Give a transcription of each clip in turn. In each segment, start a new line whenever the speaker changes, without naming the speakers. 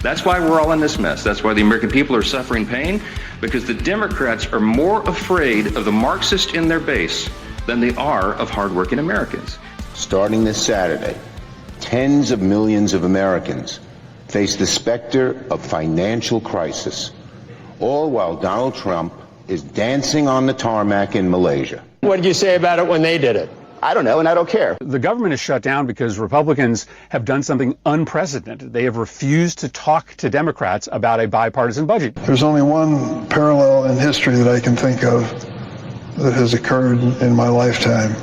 That's why we're all in this mess. That's why the American people are suffering pain, because the Democrats are more afraid of the Marxist in their base than they are of hardworking Americans.
Starting this Saturday, tens of millions of Americans face the specter of financial crisis, all while Donald Trump is dancing on the tarmac in Malaysia.
What did you say about it when they did it?
I don't know, and I don't care.
The government is shut down because Republicans have done something unprecedented. They have refused to talk to Democrats about a bipartisan budget.
There's only one parallel in history that I can think of that has occurred in my lifetime.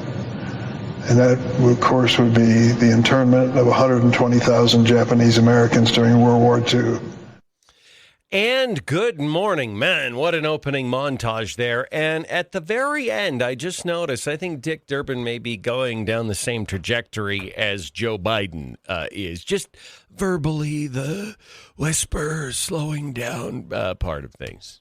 And that, of course, would be the internment of 120,000 Japanese Americans during World War II.
And good morning, man. What an opening montage there. And at the very end, I just noticed, I think Dick Durbin may be going down the same trajectory as Joe Biden is. Just verbally, the whisper, slowing down part of things.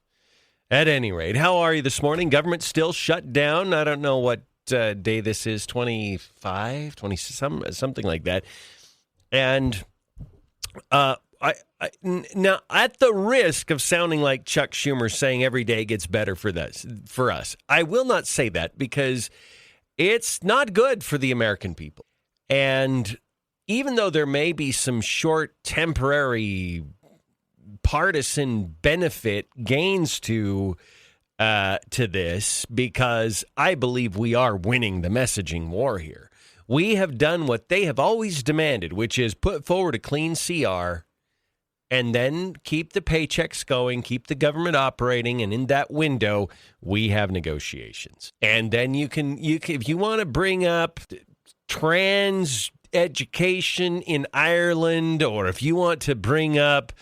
At any rate, how are you this morning? Government still shut down. I don't know what day this is, 25, 20, something like that. And now, at the risk of sounding like Chuck Schumer saying every day gets better for us, I will not say that because it's not good for the American people. And even though there may be some short, temporary, partisan benefit gains to this, because I believe we are winning the messaging war here. We have done what they have always demanded, which is put forward a clean CR and then keep the paychecks going, keep the government operating, and in that window, we have negotiations. And then you can if you want to bring up trans education in Ireland, or if you want to bring up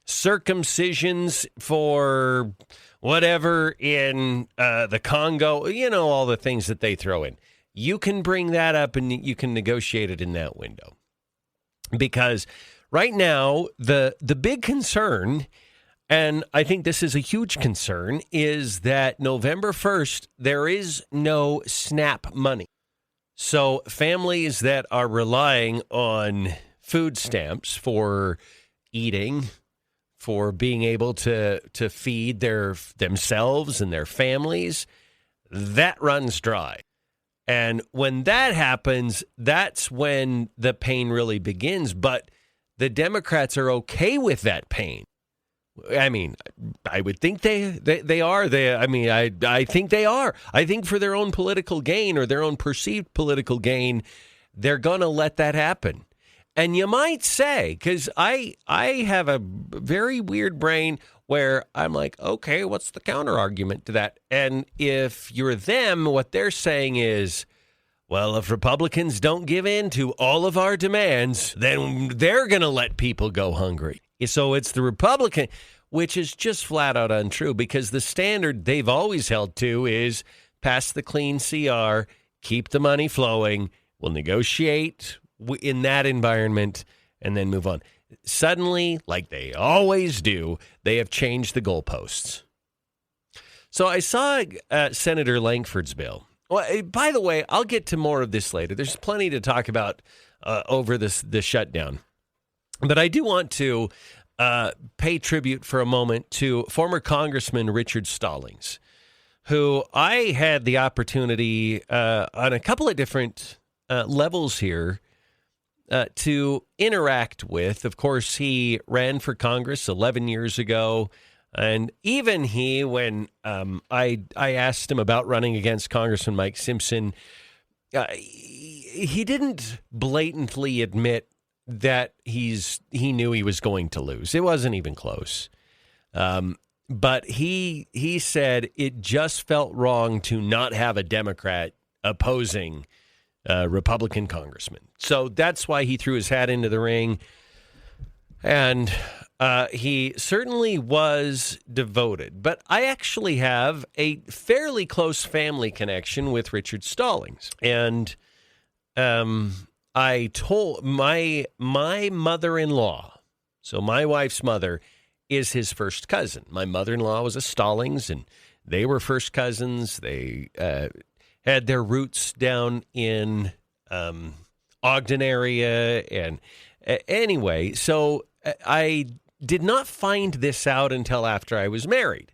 circumcisions for whatever in the Congo, all the things that they throw in. You can bring that up and you can negotiate it in that window. Because right now, the big concern, and I think this is a huge concern, is that November 1st, there is no SNAP money. So families that are relying on food stamps for eating, for being able to feed themselves and their families, that runs dry. And when that happens, that's when the pain really begins. But the Democrats are okay with that pain. I mean, I would think they are. I think they are. I think for their own political gain or their own perceived political gain, they're going to let that happen. And you might say, because I have a very weird brain where I'm like, okay, what's the counter argument to that? And if you're them, what they're saying is, well, if Republicans don't give in to all of our demands, then they're going to let people go hungry. So it's the Republican, which is just flat out untrue, because the standard they've always held to is pass the clean CR, keep the money flowing, we'll negotiate in that environment, and then move on. Suddenly, like they always do, they have changed the goalposts. So I saw Senator Langford's bill. Well, by the way, I'll get to more of this later. There's plenty to talk about over the shutdown. But I do want to pay tribute for a moment to former Congressman Richard Stallings, who I had the opportunity on a couple of different levels here to interact with. Of course, he ran for Congress 11 years ago. And even he, when I asked him about running against Congressman Mike Simpson, he didn't blatantly admit that he knew he was going to lose. It wasn't even close. But he said it just felt wrong to not have a Democrat opposing Republican congressman. So that's why he threw his hat into the ring. And he certainly was devoted. But I actually have a fairly close family connection with Richard Stallings. And I told my mother-in-law, so my wife's mother, is his first cousin. My mother-in-law was a Stallings, and they were first cousins. They had their roots down in Ogden area. And anyway, so I did not find this out until after I was married.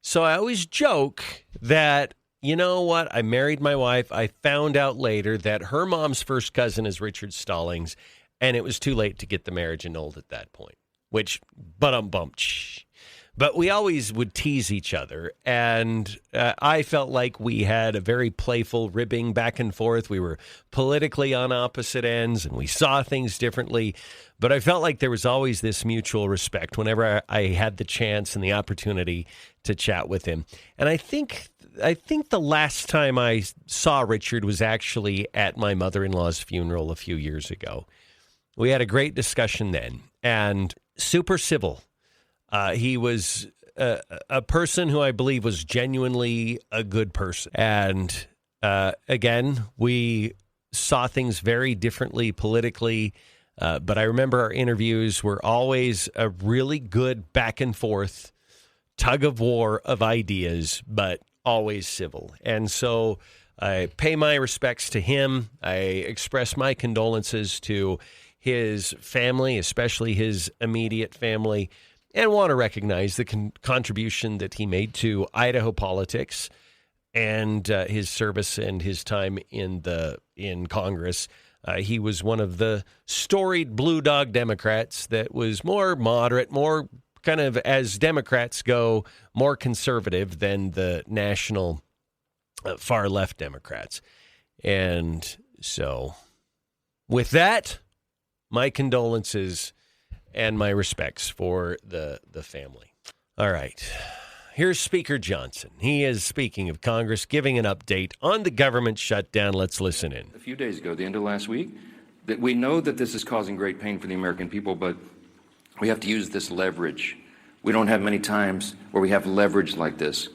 So I always joke that, you know what, I married my wife. I found out later that her mom's first cousin is Richard Stallings, and it was too late to get the marriage annulled at that point, which, but we always would tease each other, and I felt like we had a very playful ribbing back and forth. We were politically on opposite ends, and we saw things differently, but I felt like there was always this mutual respect whenever I had the chance and the opportunity to chat with him. And I think the last time I saw Richard was actually at my mother-in-law's funeral a few years ago. We had a great discussion then, and super civil. He was a person who I believe was genuinely a good person. And again, we saw things very differently politically. But I remember our interviews were always a really good back and forth tug of war of ideas, but always civil. And so I pay my respects to him. I express my condolences to his family, especially his immediate family, and want to recognize the contribution that he made to Idaho politics and his service and his time in Congress. He was one of the storied Blue Dog Democrats that was more moderate, more kind of, as Democrats go, more conservative than the national far left Democrats. And so with that, my condolences and my respects for the family. All right. Here's Speaker Johnson. He is speaking of Congress, giving an update on the government shutdown. Let's listen in.
A few days ago, the end of last week, that we know that this is causing great pain for the American people, but we have to use this leverage. We don't have many times where we have leverage like this.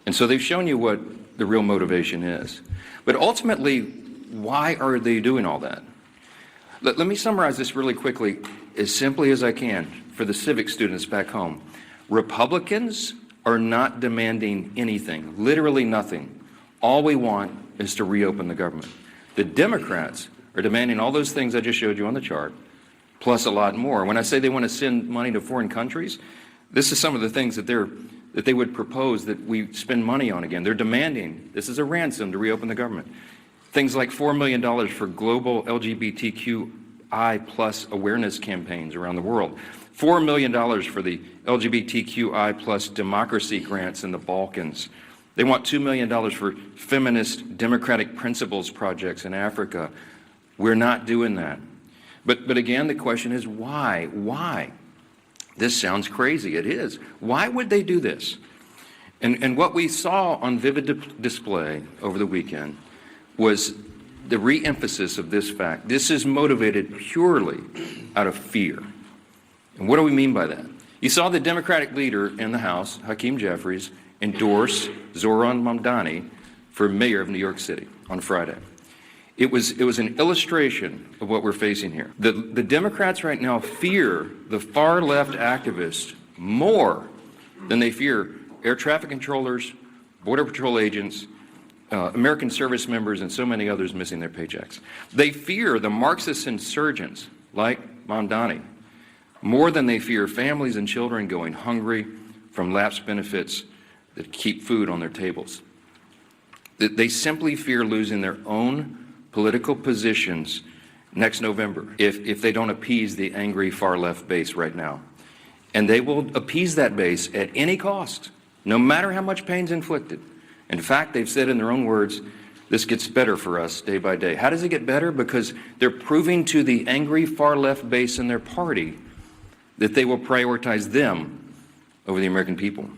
And so they've shown you what the real motivation is. But ultimately, why are they doing all that? Let me summarize this really quickly, as simply as I can, for the civic students back home. Republicans are not demanding anything, literally nothing. All we want is to reopen the government. The Democrats are demanding all those things I just showed you on the chart, plus a lot more. When I say they want to send money to foreign countries, this is some of the things that they would propose that we spend money on again. They're demanding, this is a ransom to reopen the government. Things like $4 million for global LGBTQI plus awareness campaigns around the world. $4 million for the LGBTQI plus democracy grants in the Balkans. They want $2 million for feminist democratic principles projects in Africa. We're not doing that. But again, the question is why? Why? This sounds crazy. It is. Why would they do this? And what we saw on vivid display over the weekend was the re-emphasis of this fact. This is motivated purely out of fear. And what do we mean by that? You saw the Democratic leader in the House, Hakeem Jeffries, endorse Zohran Mamdani for mayor of New York City on Friday. It was an illustration of what we're facing here. The Democrats right now fear the far left activists more than they fear air traffic controllers, border patrol agents, American service members, and so many others missing their paychecks. They fear the Marxist insurgents like Mamdani more than they fear families and children going hungry from lapsed benefits that keep food on their tables. They simply fear losing their own political positions next November if they don't appease the angry far left base right now. And they will appease that base at any cost, no matter how much pain's inflicted. In fact, they've said in their own words, this gets better for us day by day. How does it get better? Because they're proving to the angry far left base in their party that they will prioritize them over the American people.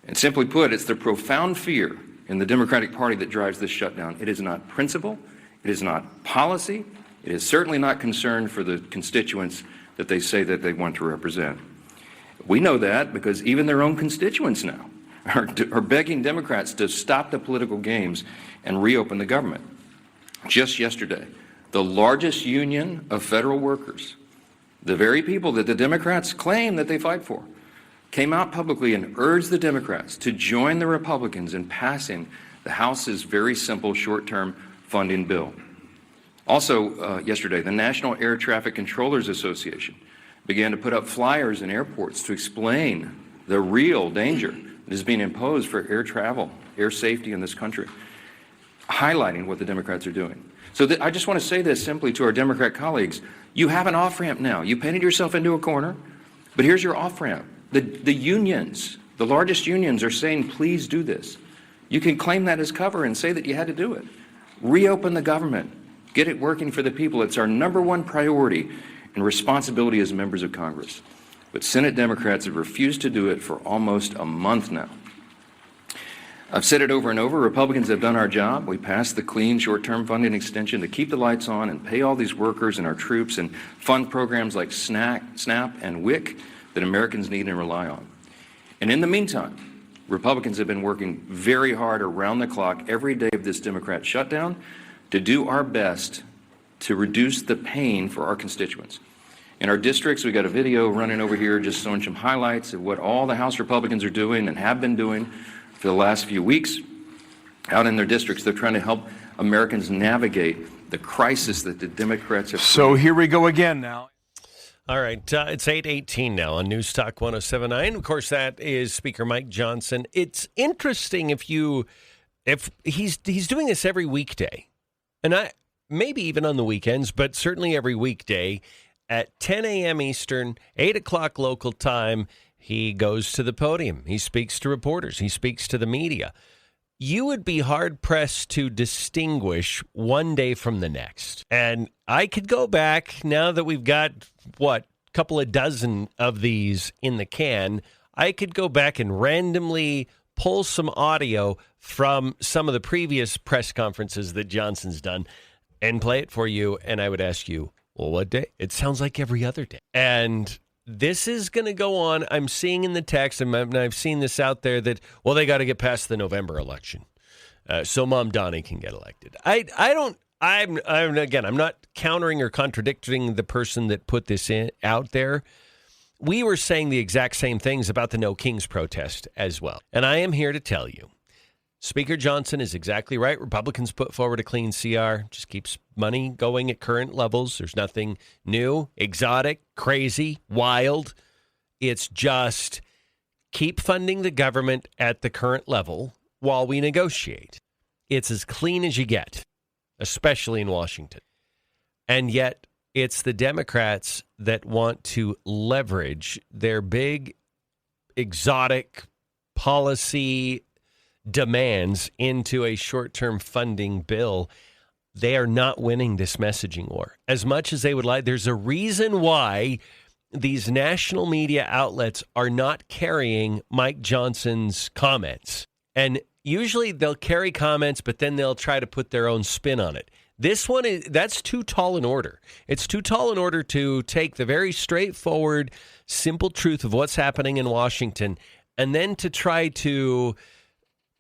And simply put, it's the profound fear in the Democratic Party that drives this shutdown. It is not principle, it is not policy, it is certainly not concern for the constituents that they say that they want to represent. We know that because even their own constituents now are begging Democrats to stop the political games and reopen the government. Just yesterday, the largest union of federal workers, the very people that the Democrats claim that they fight for, came out publicly and urged the Democrats to join the Republicans in passing the House's very simple short-term funding bill. Also yesterday, the National Air Traffic Controllers Association began to put up flyers in airports to explain the real danger that is being imposed for air travel, air safety in this country, highlighting what the Democrats are doing. So I just want to say this simply to our Democrat colleagues. You have an off-ramp now. You painted yourself into a corner, but here's your off-ramp. The unions, the largest unions, are saying, please do this. You can claim that as cover and say that you had to do it. Reopen the government. Get it working for the people. It's our number one priority and responsibility as members of Congress. But Senate Democrats have refused to do it for almost a month now. I've said it over and over. Republicans have done our job. We passed the clean short-term funding extension to keep the lights on and pay all these workers and our troops and fund programs like SNAP and WIC that Americans need and rely on. And in the meantime, Republicans have been working very hard around the clock every day of this Democrat shutdown to do our best to reduce the pain for our constituents. In our districts, we got a video running over here just showing some highlights of what all the House Republicans are doing and have been doing for the last few weeks. Out in their districts, they're trying to help Americans navigate the crisis that the Democrats have.
So here we go again now.
All right, it's 8:18 now on News Talk 107.9. Of course, that is Speaker Mike Johnson. It's interesting if he's doing this every weekday, and maybe even on the weekends, but certainly every weekday at 10 a.m. Eastern, 8 o'clock local time. He goes to the podium. He speaks to reporters. He speaks to the media. You would be hard-pressed to distinguish one day from the next. And I could go back, now that we've got, a couple of dozen of these in the can, I could go back and randomly pull some audio from some of the previous press conferences that Johnson's done and play it for you, and I would ask you, well, what day? It sounds like every other day. And this is going to go on. I'm seeing in the text, and I've seen this out there, that, well, they got to get past the November election so Mamdani can get elected. I'm not countering or contradicting the person that put this out there. We were saying the exact same things about the No Kings protest as well. And I am here to tell you, Speaker Johnson is exactly right. Republicans put forward a clean CR, just keeps money going at current levels. There's nothing new, exotic, crazy, wild. It's just keep funding the government at the current level while we negotiate. It's as clean as you get, especially in Washington. And yet it's the Democrats that want to leverage their big, exotic policy demands into a short-term funding bill. They are not winning this messaging war as much as they would like. There's a reason why these national media outlets are not carrying Mike Johnson's comments. And usually they'll carry comments, but then they'll try to put their own spin on it. This one, that's too tall an order. It's too tall an order to take the very straightforward, simple truth of what's happening in Washington and then to try to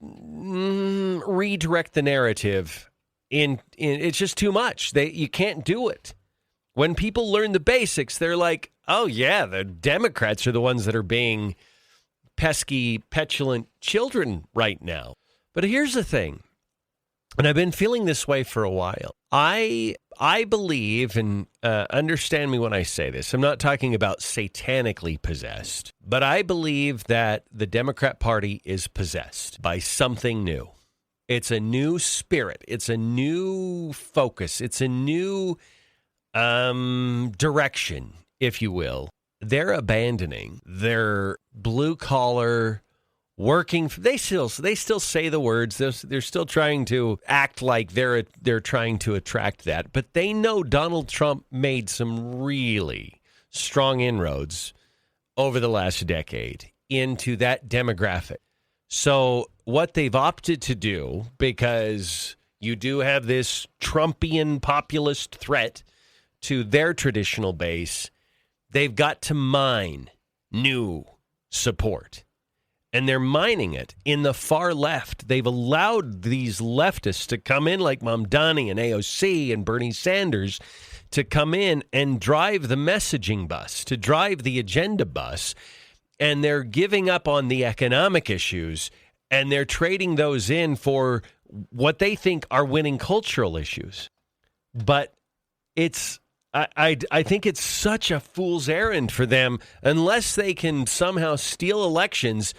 redirect the narrative. It's just too much. You can't do it. When people learn the basics, they're like, oh yeah, the Democrats are the ones that are being pesky, petulant children right now. But here's the thing, and I've been feeling this way for a while. I believe, and understand me when I say this, I'm not talking about satanically possessed, but I believe that the Democrat Party is possessed by something new. It's a new spirit. It's a new focus. It's a new direction, if you will. They're abandoning their blue-collar working. They still say the words. They're still trying to act like they're trying to attract that. But they know Donald Trump made some really strong inroads over the last decade into that demographic. So what they've opted to do, because you do have this Trumpian populist threat to their traditional base, they've got to mine new support. And they're mining it in the far left. They've allowed these leftists to come in like Mamdani and AOC and Bernie Sanders to come in and drive the messaging bus, to drive the agenda bus. And they're giving up on the economic issues, and they're trading those in for what they think are winning cultural issues. But it's I think it's such a fool's errand for them unless they can somehow steal elections.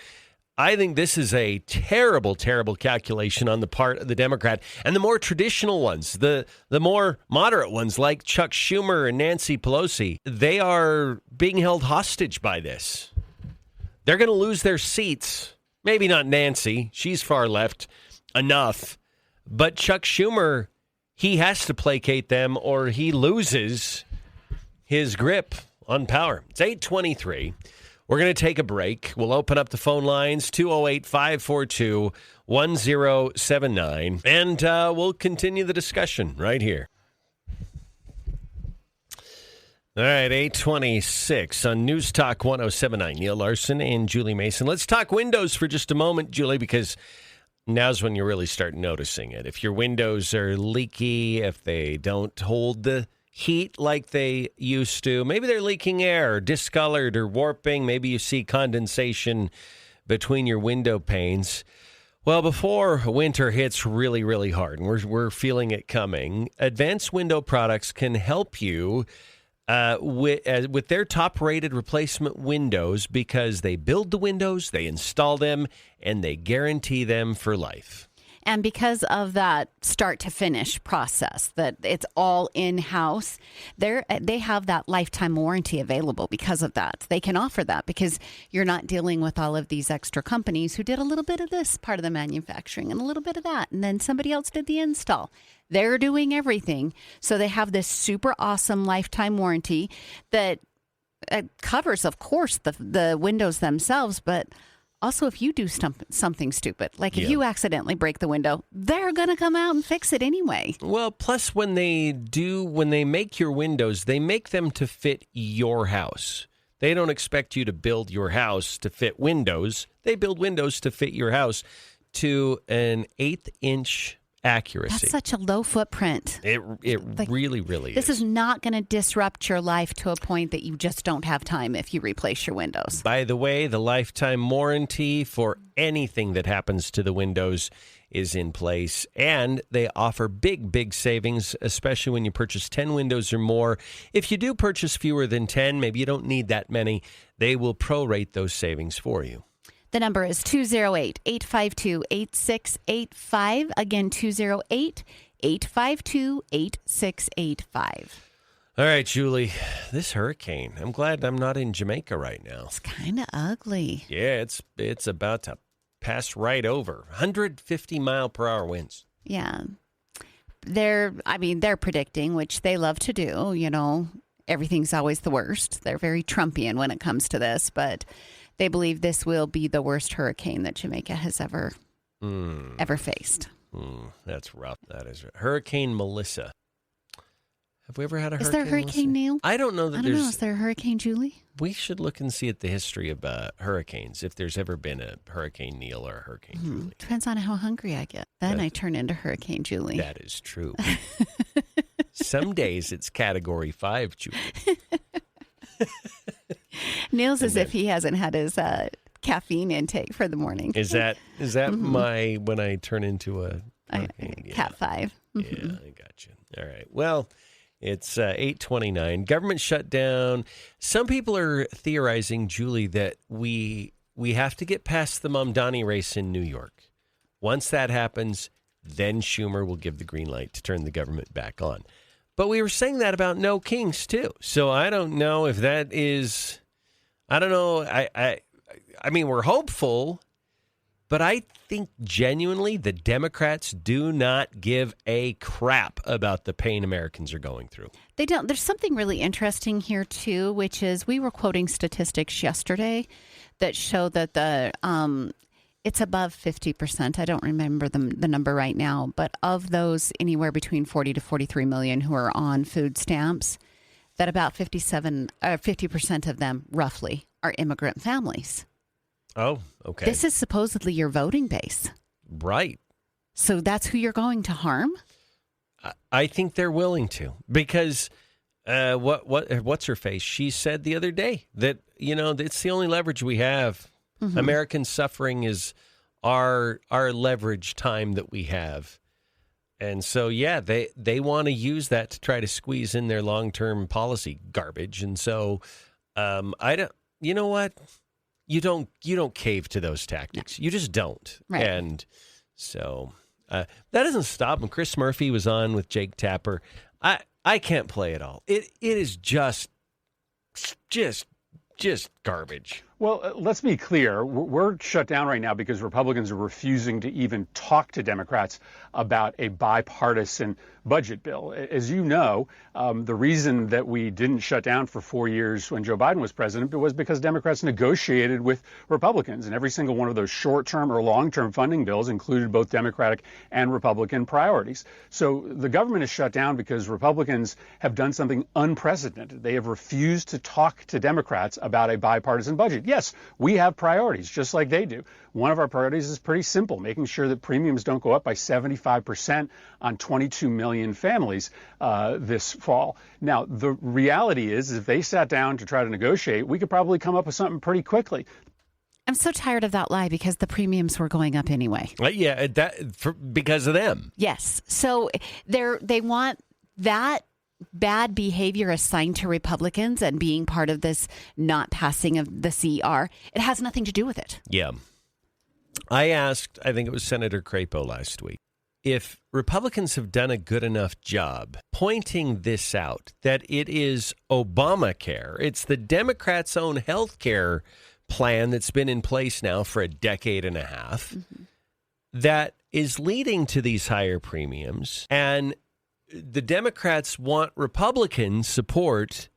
I think this is a terrible, terrible calculation on the part of the Democrat. And the more traditional ones, the more moderate ones like Chuck Schumer and Nancy Pelosi, they are being held hostage by this. They're going to lose their seats. Maybe not Nancy. She's far left enough. But Chuck Schumer, he has to placate them or he loses his grip on power. It's 8:23. We're going to take a break. We'll open up the phone lines, 208-542-1079, and we'll continue the discussion right here. All right, 8:26 on News Talk 1079. Neil Larson and Julie Mason. Let's talk windows for just a moment, Julie, because now's when you really start noticing it. If your windows are leaky, if they don't hold the heat like they used to, maybe they're leaking air, or discolored or warping, maybe you see condensation between your window panes. Well, before winter hits really, really hard, and we're feeling it coming, Advanced Window Products can help you with their top-rated replacement windows because they build the windows, they install them, and they guarantee them for life.
And because of that start-to-finish process, that it's all in-house, they have that lifetime warranty available because of that. They can offer that because you're not dealing with all of these extra companies who did a little bit of this part of the manufacturing and a little bit of that, and then somebody else did the install. They're doing everything. So they have this super awesome lifetime warranty that covers, of course, the windows themselves, but also if you do something stupid, like if you accidentally break the window, they're going to come out and fix it anyway.
Well, plus when they make your windows, they make them to fit your house. They don't expect you to build your house to fit windows. They build windows to fit your house to an 1/8-inch accuracy.
That's such a low footprint.
It really is.
This is not going to disrupt your life to a point that you just don't have time if you replace your windows.
By the way, the lifetime warranty for anything that happens to the windows is in place, and they offer big savings, especially when you purchase 10 windows or more. If you do purchase fewer than 10, maybe you don't need that many, they will prorate those savings for you.
The number is 208-852-8685. Again, 208-852-8685.
All right, Julie, this hurricane, I'm glad I'm not in Jamaica right now.
It's kind of ugly.
Yeah, it's about to pass right over. 150-mile-per-hour winds.
Yeah. They're predicting, which they love to do, everything's always the worst. They're very Trumpian when it comes to this, but they believe this will be the worst hurricane that Jamaica has ever faced.
That's rough. That is right. Hurricane Melissa. Have we ever had a hurricane?
Is there a Hurricane Neal?
I don't know that
Is there a Hurricane Julie?
We should look and see at the history of hurricanes, if there's ever been a Hurricane Neal or a Hurricane Julie.
Depends on how hungry I get. Then I turn into Hurricane Julie.
That is true. Some days it's Category 5, Julie.
Neil's as if he hasn't had his caffeine intake for the morning.
Is that my when I turn into a hurricane?
Cat 5?
Yeah, I got you. All right. Well, it's 8:29. Government shutdown. Some people are theorizing, Julie, that we have to get past the Mamdani race in New York. Once that happens, then Schumer will give the green light to turn the government back on. But we were saying that about no kings, too. So I don't know if that is, I don't know. I mean, we're hopeful, but I think genuinely the Democrats do not give a crap about the pain Americans are going through.
They don't. There's something really interesting here, too, which is we were quoting statistics yesterday that show that it's above 50%. I don't remember the number right now, but of those anywhere between 40 to 43 million who are on food stamps, that about 50% of them, roughly, are immigrant families.
Oh, okay.
This is supposedly your voting base.
Right.
So that's who you're going to harm?
I think they're willing to, because what's her face? She said the other day that, it's the only leverage we have. Mm-hmm. American suffering is our leverage time that we have. And so, yeah, they want to use that to try to squeeze in their long-term policy garbage. And so, I don't. You know what? You don't cave to those tactics. You just don't.
Right.
And so that doesn't stop them. Chris Murphy was on with Jake Tapper. I can't play it all. It is just garbage.
Well, let's be clear. We're shut down right now because Republicans are refusing to even talk to Democrats about a bipartisan budget bill. As you know, the reason that we didn't shut down for 4 years when Joe Biden was president was because Democrats negotiated with Republicans, and every single one of those short-term or long-term funding bills included both Democratic and Republican priorities. So the government is shut down because Republicans have done something unprecedented. They have refused to talk to Democrats about a bipartisan budget. Yes, we have priorities, just like they do. One of our priorities is pretty simple, making sure that premiums don't go up by 75% on 22 million families this fall. Now, the reality is, if they sat down to try to negotiate, we could probably come up with something pretty quickly.
I'm so tired of that lie because the premiums were going up anyway.
Yeah, because of them.
Yes. So they want that bad behavior assigned to Republicans and being part of this not passing of the CR. It has nothing to do with it.
Yeah. I asked, I think it was Senator Crapo last week, if Republicans have done a good enough job pointing this out, that it is Obamacare. It's the Democrats' own health care plan that's been in place now for a decade and a half that is leading to these higher premiums. And the Democrats want Republican support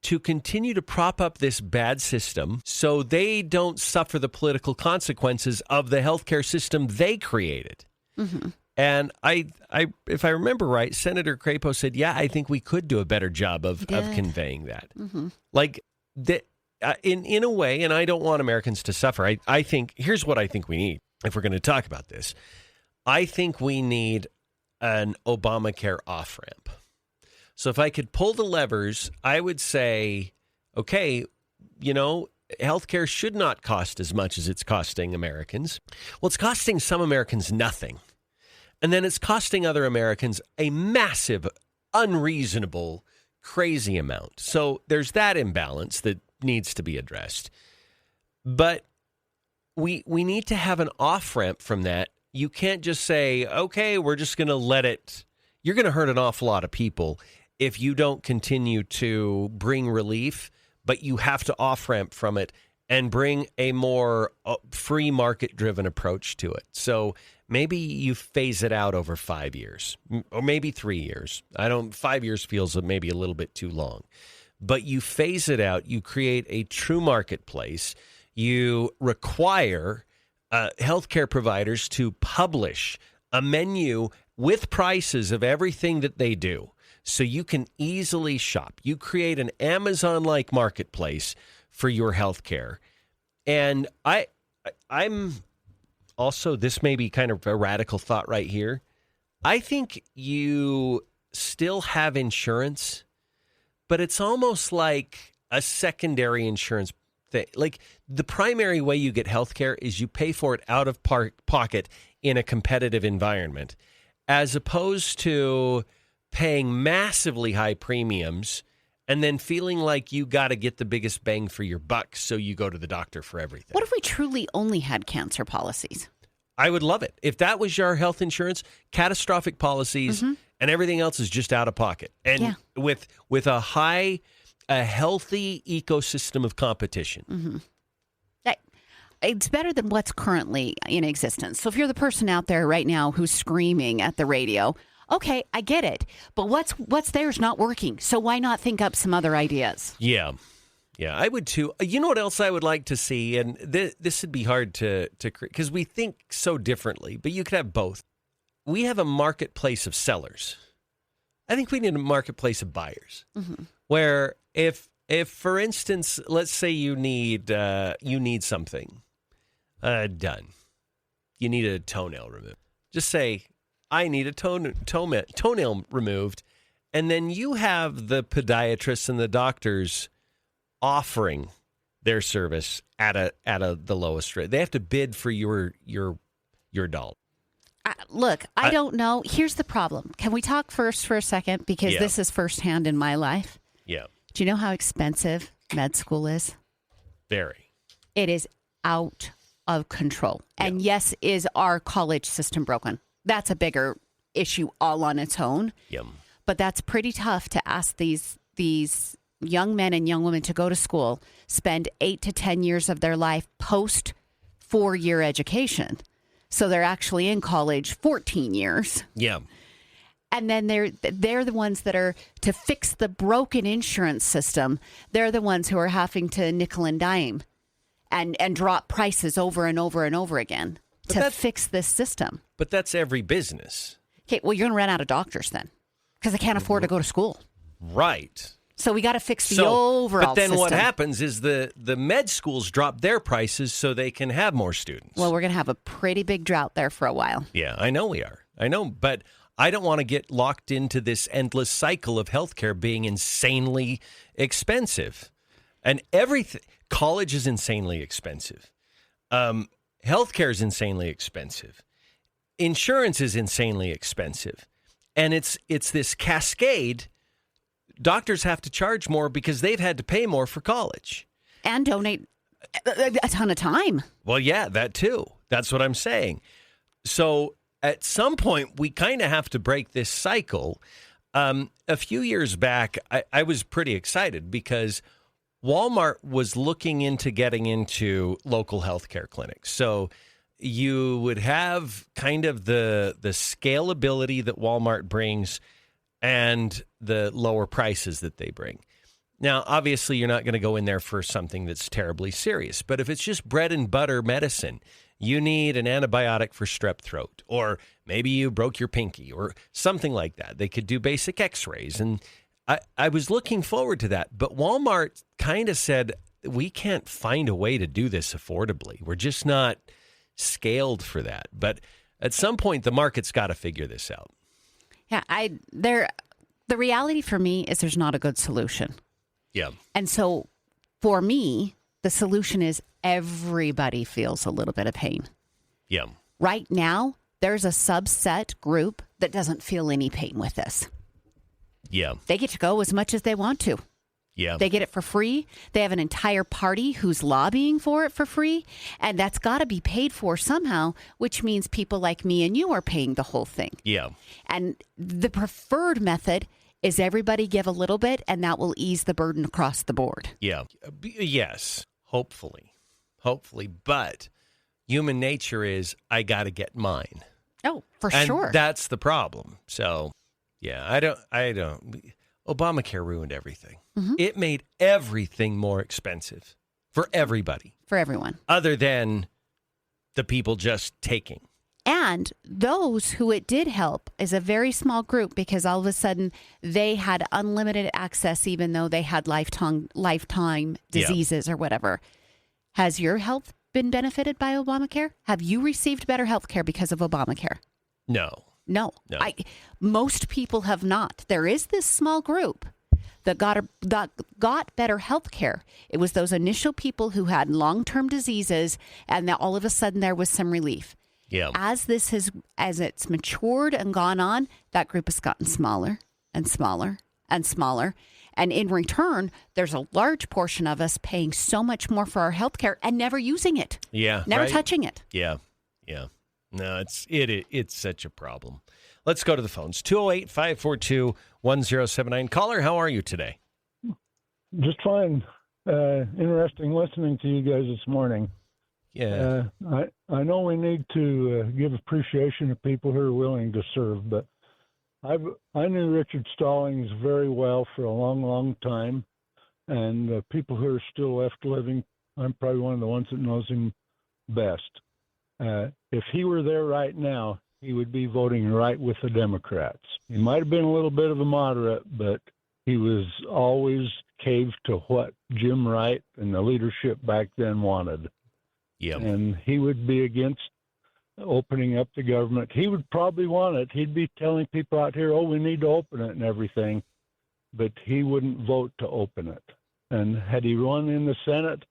to continue to prop up this bad system so they don't suffer the political consequences of the healthcare system they created. And if I remember right, Senator Crapo said, yeah, I think we could do a better job of conveying that. Like, in a way, and I don't want Americans to suffer. I think, here's what I think we need, if we're going to talk about this. I think we need an Obamacare off-ramp. So if I could pull the levers, I would say, okay, healthcare should not cost as much as it's costing Americans. Well, it's costing some Americans nothing. And then it's costing other Americans a massive, unreasonable, crazy amount. So there's that imbalance that needs to be addressed. But we need to have an off-ramp from that. You can't just say, okay, we're just going to let it. You're going to hurt an awful lot of people if you don't continue to bring relief, but you have to off-ramp from it and bring a more free market-driven approach to it. So maybe you phase it out over 5 years, or maybe 3 years. 5 years feels maybe a little bit too long. But you phase it out, you create a true marketplace, you require healthcare providers to publish a menu with prices of everything that they do, so you can easily shop. You create an Amazon-like marketplace for your healthcare. And I'm also, this may be kind of a radical thought right here. I think you still have insurance, but it's almost like a secondary insurance thing. Like, the primary way you get healthcare is you pay for it out of pocket in a competitive environment, as opposed to paying massively high premiums and then feeling like you got to get the biggest bang for your buck, so you go to the doctor for everything.
What if we truly only had cancer policies?
I would love it. If that was your health insurance, catastrophic policies, and everything else is just out of pocket. And with a healthy ecosystem of competition.
It's better than what's currently in existence. So if you're the person out there right now who's screaming at the radio, okay, I get it, but what's there is not working. So why not think up some other ideas?
Yeah, I would too. You know what else I would like to see, and this would be hard to create because we think so differently, but you could have both. We have a marketplace of sellers. I think we need a marketplace of buyers, where if for instance, let's say you need something done, you need a toenail removed. Just say, I need a toenail removed, and then you have the podiatrists and the doctors offering their service at the lowest rate. They have to bid for your doll.
Look, I don't know. Here's the problem. Can we talk first for a second? Because this is firsthand in my life.
Yeah.
Do you know how expensive med school is?
Very.
It is out of control. And yes, is our college system broken? That's a bigger issue all on its own.
Yeah.
But that's pretty tough to ask these young men and young women to go to school, spend 8 to 10 years of their life post 4-year education. So they're actually in college 14 years.
Yeah.
And then they're the ones that are to fix the broken insurance system. They're the ones who are having to nickel and dime and drop prices over and over and over again to fix this system.
But that's every business.
Okay, well, you're going to run out of doctors then because they can't afford to go to school.
Right.
So we got to fix the overall
But then
system.
what happens is the med schools drop their prices so they can have more students.
Well, we're going to have a pretty big drought there for a while.
Yeah, I know we are. I know, but I don't want to get locked into this endless cycle of healthcare being insanely expensive. And everything, college is insanely expensive. Healthcare is insanely expensive. Insurance is insanely expensive. And it's this cascade. Doctors have to charge more because they've had to pay more for college.
And donate a ton of time.
Well, yeah, that too. That's what I'm saying. So at some point, we kind of have to break this cycle. A few years back, I was pretty excited because Walmart was looking into getting into local healthcare clinics. So you would have kind of the scalability that Walmart brings and the lower prices that they bring. Now, obviously, you're not going to go in there for something that's terribly serious. But if it's just bread and butter medicine, you need an antibiotic for strep throat, or maybe you broke your pinky or something like that. They could do basic x-rays. And I was looking forward to that. But Walmart kind of said, we can't find a way to do this affordably. We're just not scaled for that. But at some point, the market's got to figure this out.
Yeah, the reality for me is there's not a good solution.
Yeah.
And so for me, the solution is everybody feels a little bit of pain.
Yeah.
Right now, there's a subset group that doesn't feel any pain with this.
Yeah.
They get to go as much as they want to.
Yeah.
They get it for free. They have an entire party who's lobbying for it for free. And that's got to be paid for somehow, which means people like me and you are paying the whole thing.
Yeah.
And the preferred method is everybody give a little bit, and that will ease the burden across the board.
Yeah. Yes. Hopefully. But human nature is, I got to get mine.
Oh, for
and
sure.
That's the problem. So, yeah, I don't. Obamacare ruined everything.
Mm-hmm.
It made everything more expensive for everybody.
For everyone.
Other than the people just taking.
And those who it did help is a very small group because all of a sudden they had unlimited access even though they had lifetime diseases or whatever. Has your health been benefited by Obamacare? Have you received better health care because of Obamacare?
No.
Most people have not. There is this small group that got better health care. It was those initial people who had long-term diseases, and that all of a sudden there was some relief.
Yeah.
As it's matured and gone on, that group has gotten smaller and smaller and smaller. And in return, there's a large portion of us paying so much more for our health care and never using it.
Yeah.
Never
right?
touching it.
Yeah. No, it's such a problem. Let's go to the phones. 208-542-1079. Caller, how are you today?
Just fine. Interesting listening to you guys this morning.
Yeah.
I know we need to give appreciation to people who are willing to serve, but I knew Richard Stallings very well for a long, long time, and people who are still left living, I'm probably one of the ones that knows him best. If he were there right now, he would be voting right with the Democrats. He might have been a little bit of a moderate, but he was always caved to what Jim Wright and the leadership back then wanted.
Yeah.
And he would be against opening up the government. He would probably want it. He'd be telling people out here, we need to open it and everything, but he wouldn't vote to open it. And had he run in the Senate,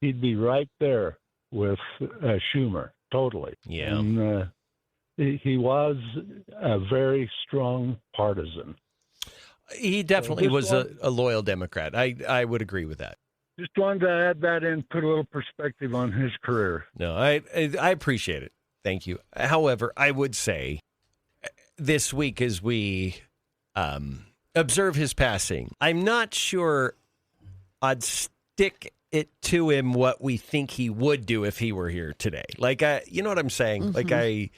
he'd be right there with Schumer, totally.
Yeah.
And he was a very strong partisan.
He definitely was a loyal Democrat. I would agree with that.
Just wanted to add that in, put a little perspective on his career.
No, I appreciate it. Thank you. However, I would say this week as we observe his passing, I'm not sure I'd stick it to him what we think he would do if he were here today. Like, you know what I'm saying?
Mm-hmm.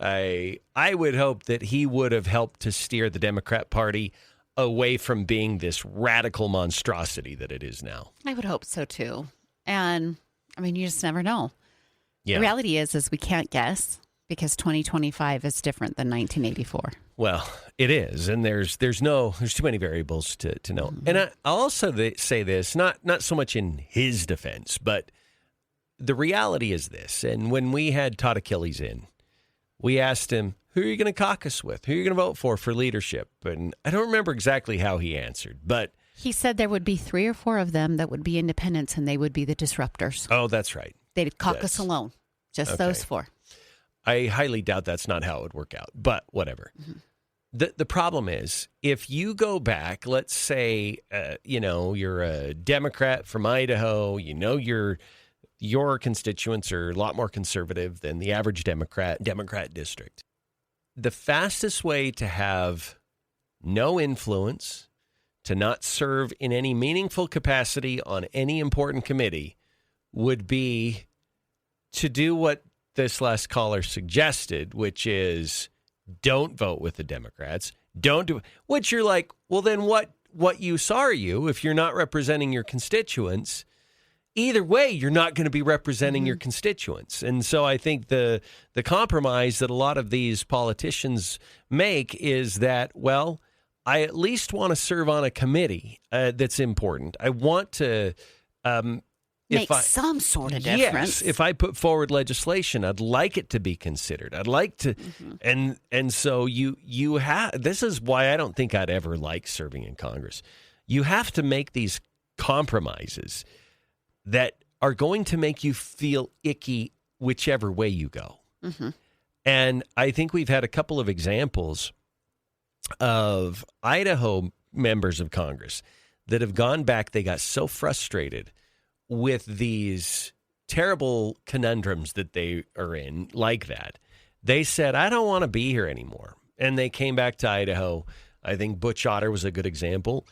Like, I would hope that he would have helped to steer the Democrat Party away from being this radical monstrosity that it is now.
I would hope so too. And I mean, you just never know.
Yeah.
The reality is we can't guess because 2025 is different than 1984.
Well, it is, and there's too many variables to know.
Mm-hmm.
And I'll also say this, not so much in his defense, but the reality is this. And when we had Todd Achilles in, we asked him, who are you going to caucus with? Who are you going to vote for leadership? And I don't remember exactly how he answered, but
He said there would be 3 or 4 of them that would be independents, and they would be the disruptors.
oh, that's right.
They'd caucus alone, just
Okay.
those 4.
I highly doubt that's not how it would work out, but whatever. The problem is, if you go back, let's say, you're a Democrat from Idaho, your constituents are a lot more conservative than the average Democrat district. The fastest way to have no influence, to not serve in any meaningful capacity on any important committee, would be to do what this last caller suggested, which is don't vote with the Democrats. Don't do it. Which you're like, well, then what use are you if you're not representing your constituents? Either way, you're not going to be representing your constituents. And so I think the compromise that a lot of these politicians make is that, well, I at least want to serve on a committee that's important. I want to
Make some sort of
Yes,
difference.
if I put forward legislation, I'd like it to be considered. I'd like to, and so you have. This is why I don't think I'd ever like serving in Congress. You have to make these compromises that are going to make you feel icky whichever way you go. And I think we've had a couple of examples of Idaho members of Congress that have gone back. They got so frustrated with these terrible conundrums that they are in, like that. They said, I don't want to be here anymore. And they came back to Idaho. I think Butch Otter was a good example.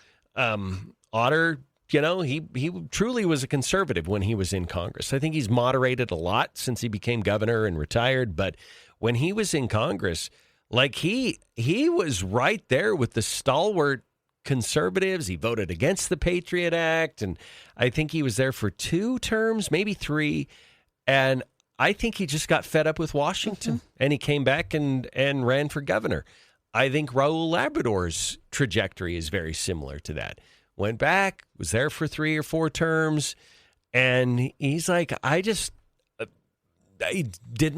Otter, he truly was a conservative when he was in Congress. I think he's moderated a lot since he became governor and retired. But when he was in Congress, like he was right there with the stalwart conservatives. He voted against the Patriot Act, and I think he was there for 2 terms, maybe 3. And I think he just got fed up with Washington, and he came back and ran for governor. I think Raul Labrador's trajectory is very similar to that. Went back, was there for 3 or 4 terms, and he's like, I didn't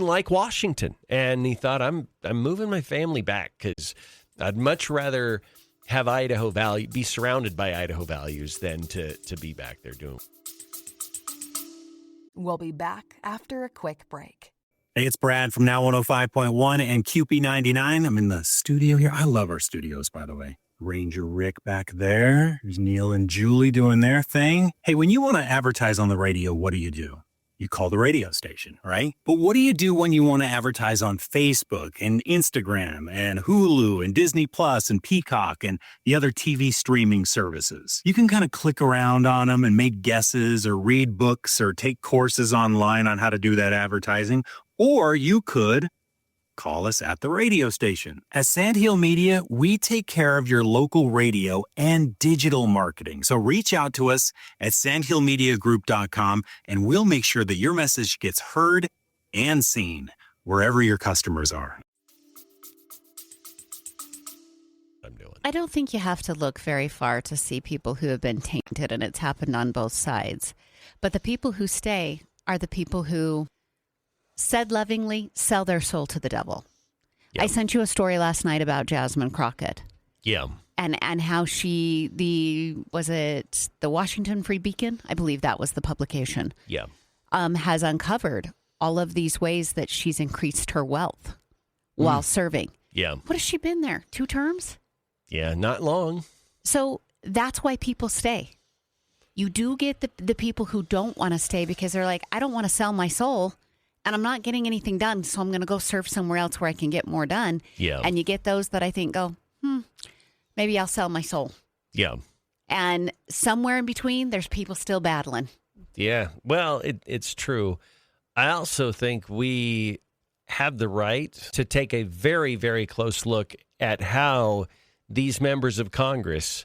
like Washington, and he thought, I'm moving my family back because I'd much rather have Idaho be surrounded by Idaho values than to be back there doing.
We'll be back after a quick break.
Hey, it's Brad from Now 105.1 and QP99. I'm in the studio here. I love our studios, by the way. Ranger Rick back there. There's Neal and Julie doing their thing. Hey, when you want to advertise on the radio, what do? You call the radio station, right? But what do you do when you want to advertise on Facebook and Instagram and Hulu and Disney Plus and Peacock and the other TV streaming services? You can kind of click around on them and make guesses or read books or take courses online on how to do that advertising. Or you could call us at the radio station. At Sandhill Media, we take care of your local radio and digital marketing. So reach out to us at sandhillmediagroup.com and we'll make sure that your message gets heard and seen wherever your customers are.
I don't think you have to look very far to see people who have been tainted, and it's happened on both sides. But the people who stay are the people who said lovingly, sell their soul to the devil.
Yep.
I sent you a story last night about Jasmine Crockett.
Yeah.
And how was it the Washington Free Beacon? I believe that was the publication.
Yeah.
Has uncovered all of these ways that she's increased her wealth while serving.
Yeah.
What has she been there? 2 terms?
Yeah, not long.
So that's why people stay. You do get the people who don't want to stay because they're like, I don't want to sell my soul and I'm not getting anything done, so I'm going to go serve somewhere else where I can get more done.
Yeah.
And you get those that I think go, maybe I'll sell my soul.
Yeah.
And somewhere in between, there's people still battling.
Yeah. Well, it's true. I also think we have the right to take a very, very close look at how these members of Congress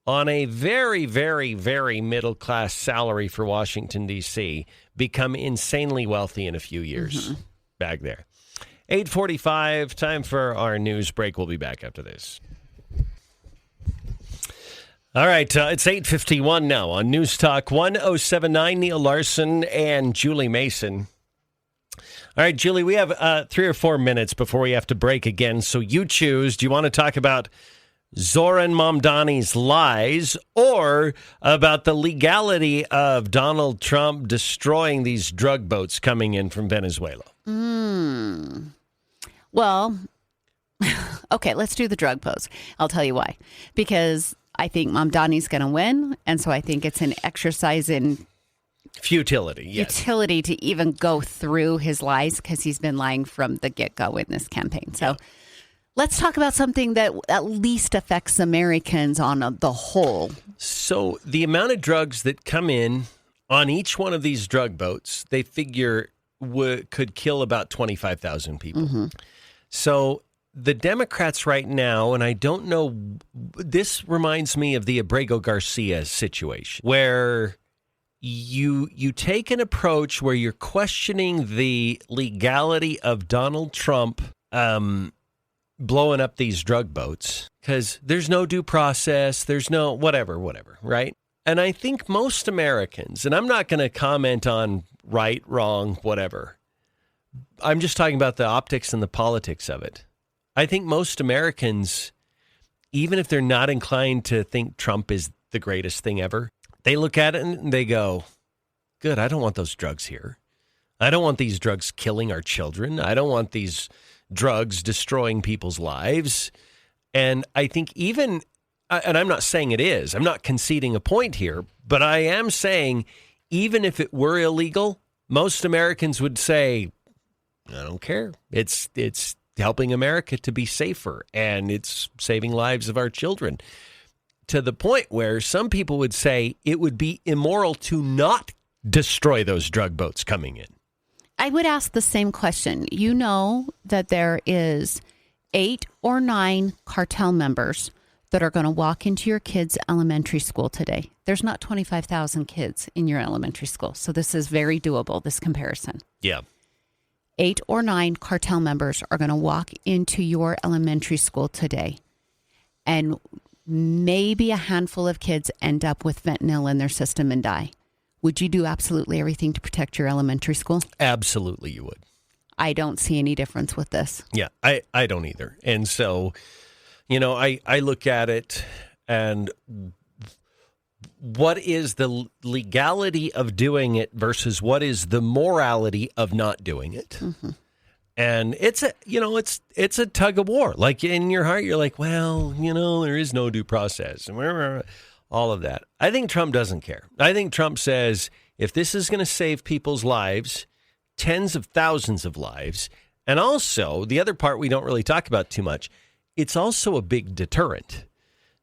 on a very, very, very middle-class salary for Washington, D.C., become insanely wealthy in a few years back there. 8:45, time for our news break. We'll be back after this. All right, it's 8:51 now on News Talk 1079, Neil Larson and Julie Mason. All right, Julie, we have 3 or 4 minutes before we have to break again, so you choose. Do you want to talk about Zohran Mamdani's lies or about the legality of Donald Trump destroying these drug boats coming in from Venezuela?
Well, okay, let's do the drug boats. I'll tell you why. Because I think Mamdani's going to win, and so I think it's an exercise in
futility
to even go through his lies because he's been lying from the get-go in this campaign. So let's talk about something that at least affects Americans on the whole.
So the amount of drugs that come in on each one of these drug boats, they figure could kill about 25,000 people. So the Democrats right now, and I don't know, this reminds me of the Abrego Garcia situation, where you take an approach where you're questioning the legality of Donald Trump blowing up these drug boats because there's no due process, there's no whatever, right? And I think most Americans, and I'm not going to comment on right, wrong, whatever. I'm just talking about the optics and the politics of it. I think most Americans, even if they're not inclined to think Trump is the greatest thing ever, they look at it and they go, good, I don't want those drugs here. I don't want these drugs killing our children. I don't want these drugs destroying people's lives. And I think even, and I'm not saying it is, I'm not conceding a point here, but I am saying even if it were illegal, most Americans would say, I don't care. It's helping America to be safer, and it's saving lives of our children. To the point where some people would say it would be immoral to not destroy those drug boats coming in.
I would ask the same question. You know that there is 8 or 9 cartel members that are going to walk into your kids' elementary school today. There's not 25,000 kids in your elementary school, so this is very doable, this comparison.
Yeah.
8 or 9 cartel members are going to walk into your elementary school today, and maybe a handful of kids end up with fentanyl in their system and die. Would you do absolutely everything to protect your elementary school?
Absolutely, you would.
I don't see any difference with this.
Yeah, I don't either. And so, you know, I look at it and what is the legality of doing it versus what is the morality of not doing it? And it's a tug of war. Like in your heart, you're like, well, there is no due process. All of that. I think Trump doesn't care. I think Trump says, if this is going to save people's lives, tens of thousands of lives, and also the other part we don't really talk about too much, it's also a big deterrent.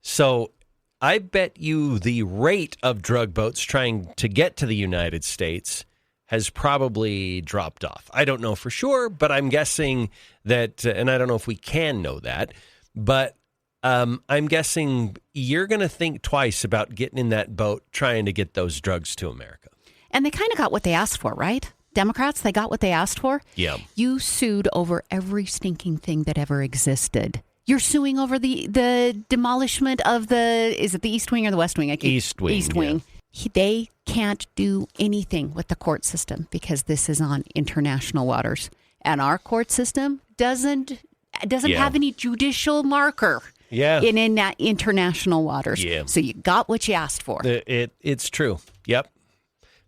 So I bet you the rate of drug boats trying to get to the United States has probably dropped off. I don't know for sure, but I'm guessing that, and I don't know if we can know that, but I'm guessing you're going to think twice about getting in that boat trying to get those drugs to America.
And they kind of got what they asked for, right? Democrats, they got what they asked for.
Yeah.
You sued over every stinking thing that ever existed. You're suing over the demolishment of is it the East Wing or the West Wing?
East Wing.
East Wing. Yeah. They can't do anything with the court system because this is on international waters. And our court system doesn't have any judicial marker.
Yeah.
In that international waters.
Yeah.
So you got what you asked for.
It's true. Yep.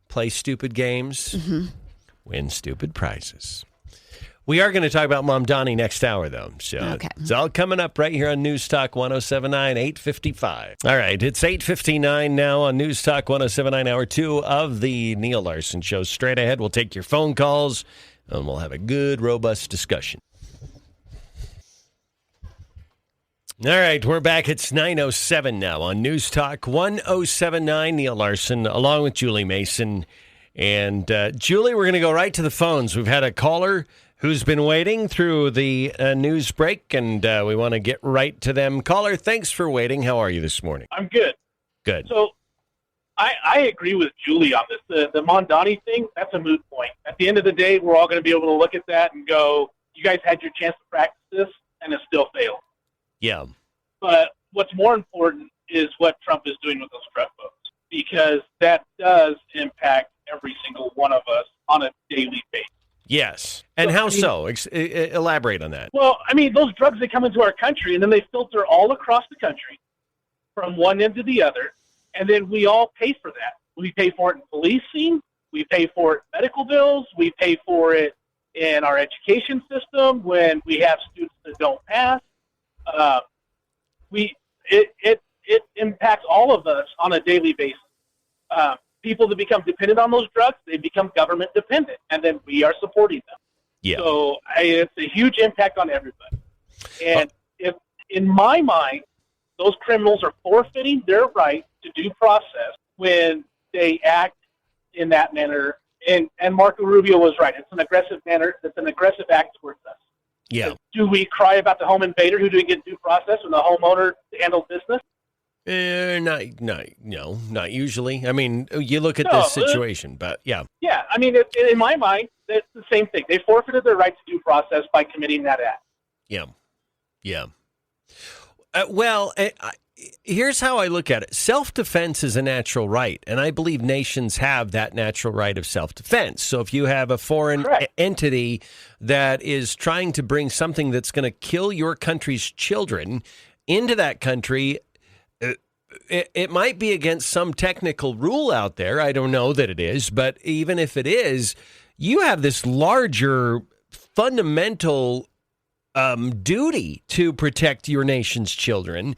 Play stupid games, win stupid prizes. We are going to talk about Mamdani next hour, though. So
Okay.
It's all coming up right here on News Talk 107.9, 8:55. All right, it's 8:59 now on News Talk 107.9, hour 2 of the Neal Larson Show. Straight ahead, we'll take your phone calls, and we'll have a good, robust discussion. All right, we're back. It's 9:07 now on News Talk 107.9, Neal Larson, along with Julie Mason. And Julie, we're going to go right to the phones. We've had a caller who's been waiting through the news break, and we want to get right to them. Caller, thanks for waiting. How are you this morning?
I'm good.
Good.
So I agree with Julie on this. The Mamdani thing, that's a moot point. At the end of the day, we're all going to be able to look at that and go, you guys had your chance to practice this, and it still failed.
Yeah.
But what's more important is what Trump is doing with those drug votes, because that does impact every single one of us on a daily basis.
Yes. And how so? Elaborate on that.
Well, I mean, those drugs, they come into our country, and then they filter all across the country from one end to the other, and then we all pay for that. We pay for it in policing. We pay for it in medical bills. We pay for it in our education system when we have students that don't pass. It impacts all of us on a daily basis. People that become dependent on those drugs, they become government dependent, and then we are supporting them.
Yeah.
So it's a huge impact on everybody. And if, in my mind, those criminals are forfeiting their right to due process when they act in that manner. And Marco Rubio was right. It's an aggressive manner. It's an aggressive act towards us.
Yeah.
Do we cry about the home invader who didn't get due process when the homeowner handled business?
Not usually. I mean, you look at this situation, but yeah.
Yeah, I mean, in my mind, it's the same thing. They forfeited their right to due process by committing that act.
Yeah. Yeah. Here's how I look at it. Self-defense is a natural right, and I believe nations have that natural right of self-defense. So if you have a foreign entity that is trying to bring something that's going to kill your country's children into that country, it might be against some technical rule out there. I don't know that it is, but even if it is, you have this larger fundamental duty to protect your nation's children.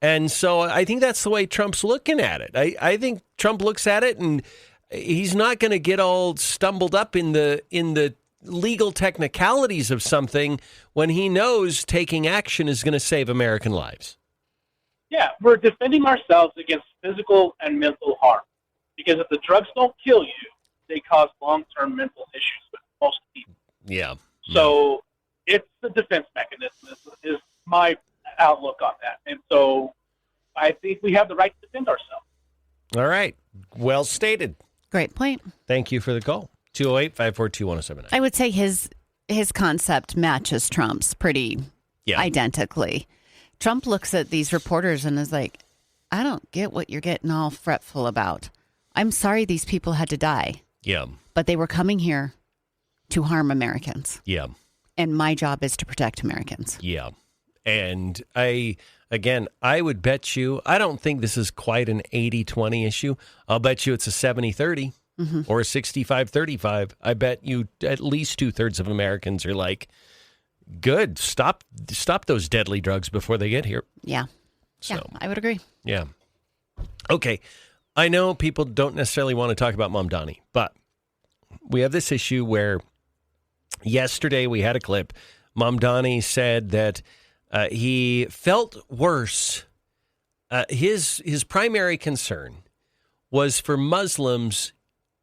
And so I think that's the way Trump's looking at it. I think Trump looks at it, and he's not going to get all stumbled up in the legal technicalities of something when he knows taking action is going to save American lives.
Yeah, we're defending ourselves against physical and mental harm, because if the drugs don't kill you, they cause long-term mental issues with most people.
Yeah.
So it's the defense mechanism is my outlook on that. And so I think we have the right to defend ourselves.
All right. Well stated.
Great point.
Thank you for the call. 208-542-1079.
I would say his concept matches Trump's pretty identically. Trump looks at these reporters and is like, I don't get what you're getting all fretful about. I'm sorry these people had to die.
Yeah.
But they were coming here to harm Americans.
Yeah.
And my job is to protect Americans.
Yeah. And I would bet you, I don't think this is quite an 80-20 issue. I'll bet you it's a 70-30 or a 65-35. I bet you at least 2/3 of Americans are like, good, stop those deadly drugs before they get here.
Yeah.
So,
yeah, I would agree.
Yeah. Okay. I know people don't necessarily want to talk about Mamdani, but we have this issue where yesterday we had a clip. Mamdani said that he felt worse. His primary concern was for Muslims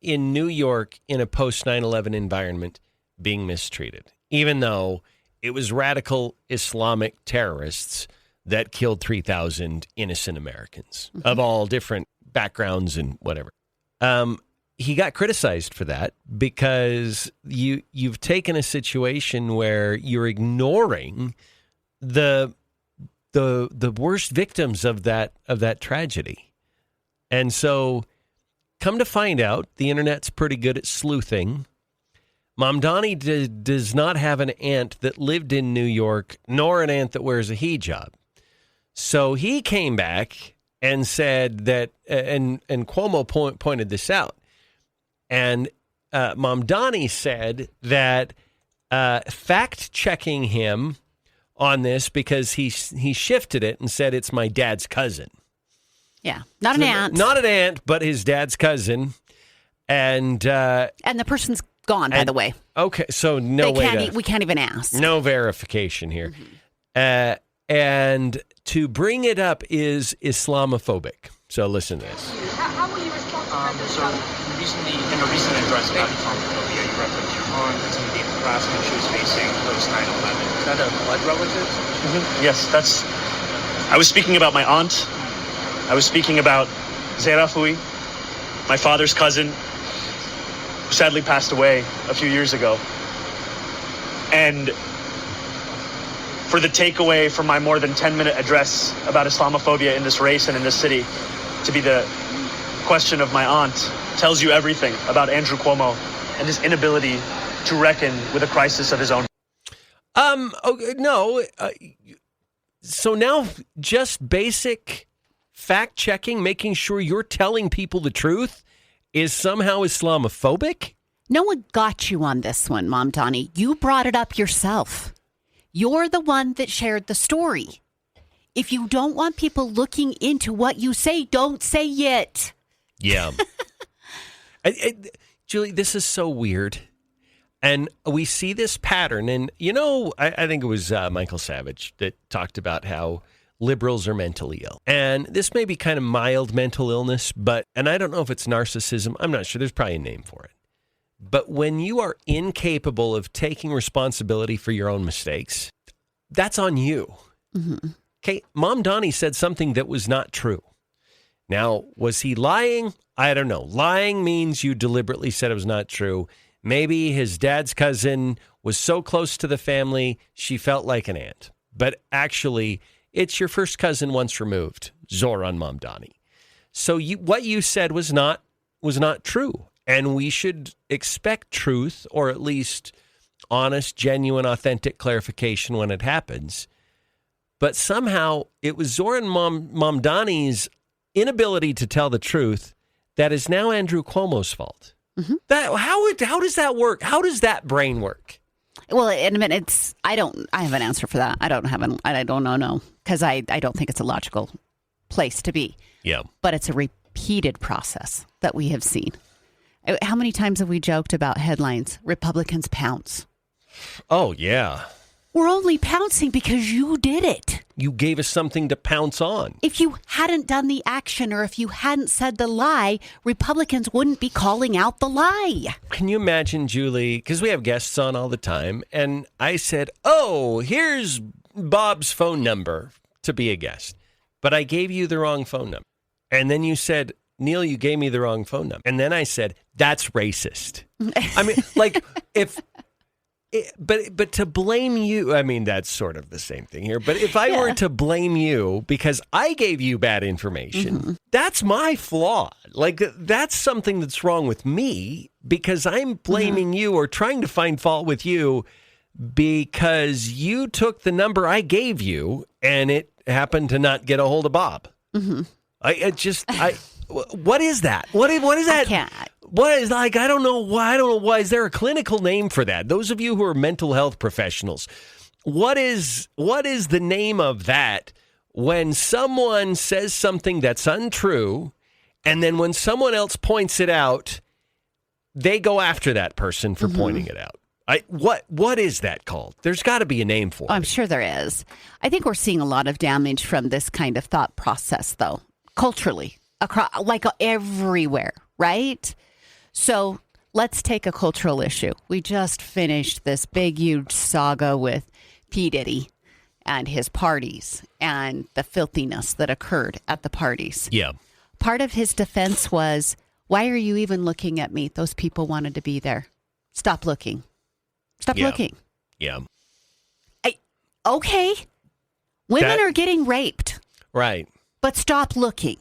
in New York in a post 9/11 environment being mistreated, even though it was radical Islamic terrorists that killed 3,000 innocent Americans of all different backgrounds and whatever. He got criticized for that because you've taken a situation where you're ignoring the worst victims of that tragedy. And so come to find out, the internet's pretty good at sleuthing. Mamdani does not have an aunt that lived in New York, nor an aunt that wears a hijab. So he came back and said that, and Cuomo pointed this out, and Mamdani said that fact-checking him on this because he shifted it and said it's my dad's cousin.
Yeah, not an aunt.
Not an aunt, but his dad's cousin. And
the person's gone, by the way.
Okay, so
we can't even ask.
No verification here. And to bring it up is Islamophobic. So listen to this.
How will you respond to so in a recent address about Islamophobia, you referenced your aunt and some of the harassment she was facing post 9/11. Is that a blood relative?
Mm-hmm. Yes, I was speaking about my aunt. I was speaking about Zehra Fouy, my father's cousin, who sadly passed away a few years ago. And for the takeaway from my more than 10-minute address about Islamophobia in this race and in this city to be the question of my aunt tells you everything about Andrew Cuomo and his inability to reckon with a crisis of his own.
Okay, no. So now just basic fact-checking, making sure you're telling people the truth is somehow Islamophobic?
No one got you on this one, Mamdani. You brought it up yourself. You're the one that shared the story. If you don't want people looking into what you say, don't say it.
Yeah. Julie, this is so weird. And we see this pattern. And, I think it was Michael Savage that talked about how liberals are mentally ill. And this may be kind of mild mental illness, and I don't know if it's narcissism. I'm not sure. There's probably a name for it. But when you are incapable of taking responsibility for your own mistakes, that's on you.
Mm-hmm.
Okay, Mamdani said something that was not true. Now, was he lying? I don't know. Lying means you deliberately said it was not true. Maybe his dad's cousin was so close to the family, she felt like an aunt. But actually, it's your first cousin once removed, Zohran Mamdani. So what you said was not true. And we should expect truth, or at least honest, genuine, authentic clarification when it happens. But somehow it was Zohran Mamdani's inability to tell the truth that is now Andrew Cuomo's fault.
Mm-hmm.
How does that work? How does that brain work?
Well, I have an answer for that. I don't know, because I don't think it's a logical place to be.
Yeah.
But it's a repeated process that we have seen. How many times have we joked about headlines? Republicans pounce.
Oh, yeah.
We're only pouncing because you did it.
You gave us something to pounce on.
If you hadn't done the action, or if you hadn't said the lie, Republicans wouldn't be calling out the lie.
Can you imagine, Julie, because we have guests on all the time, and I said, oh, here's Bob's phone number to be a guest. But I gave you the wrong phone number. And then you said, Neal, you gave me the wrong phone number. And then I said, that's racist. I mean, but to blame you, I mean, that's sort of the same thing here. But if I were to blame you because I gave you bad information, that's my flaw. That's something that's wrong with me because I'm blaming you or trying to find fault with you because you took the number I gave you and it happened to not get a hold of Bob.
Mm-hmm.
What is that? What is that?
I can't.
What is I don't know why. Is there a clinical name for that? Those of you who are mental health professionals, what is the name of that when someone says something that's untrue, and then when someone else points it out, they go after that person for pointing it out? What is that called? There's got to be a name for it.
I'm sure there is. I think we're seeing a lot of damage from this kind of thought process, though, culturally, across, everywhere, right? So let's take a cultural issue. We just finished this big, huge saga with P. Diddy and his parties and the filthiness that occurred at the parties.
Yeah.
Part of his defense was, why are you even looking at me? Those people wanted to be there. Stop looking. Stop looking.
Yeah.
Okay. Women are getting raped.
Right.
But stop looking.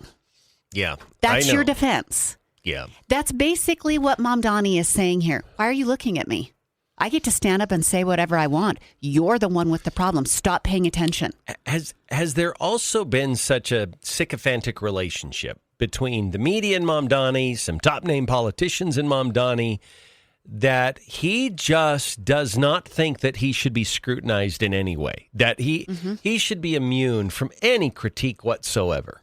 Yeah.
That's your defense.
Yeah.
That's basically what Mamdani is saying here. Why are you looking at me? I get to stand up and say whatever I want. You're the one with the problem. Stop paying attention.
Has there also been such a sycophantic relationship between the media and Mamdani, some top-name politicians and Mamdani, that he just does not think that he should be scrutinized in any way, that he should be immune from any critique whatsoever.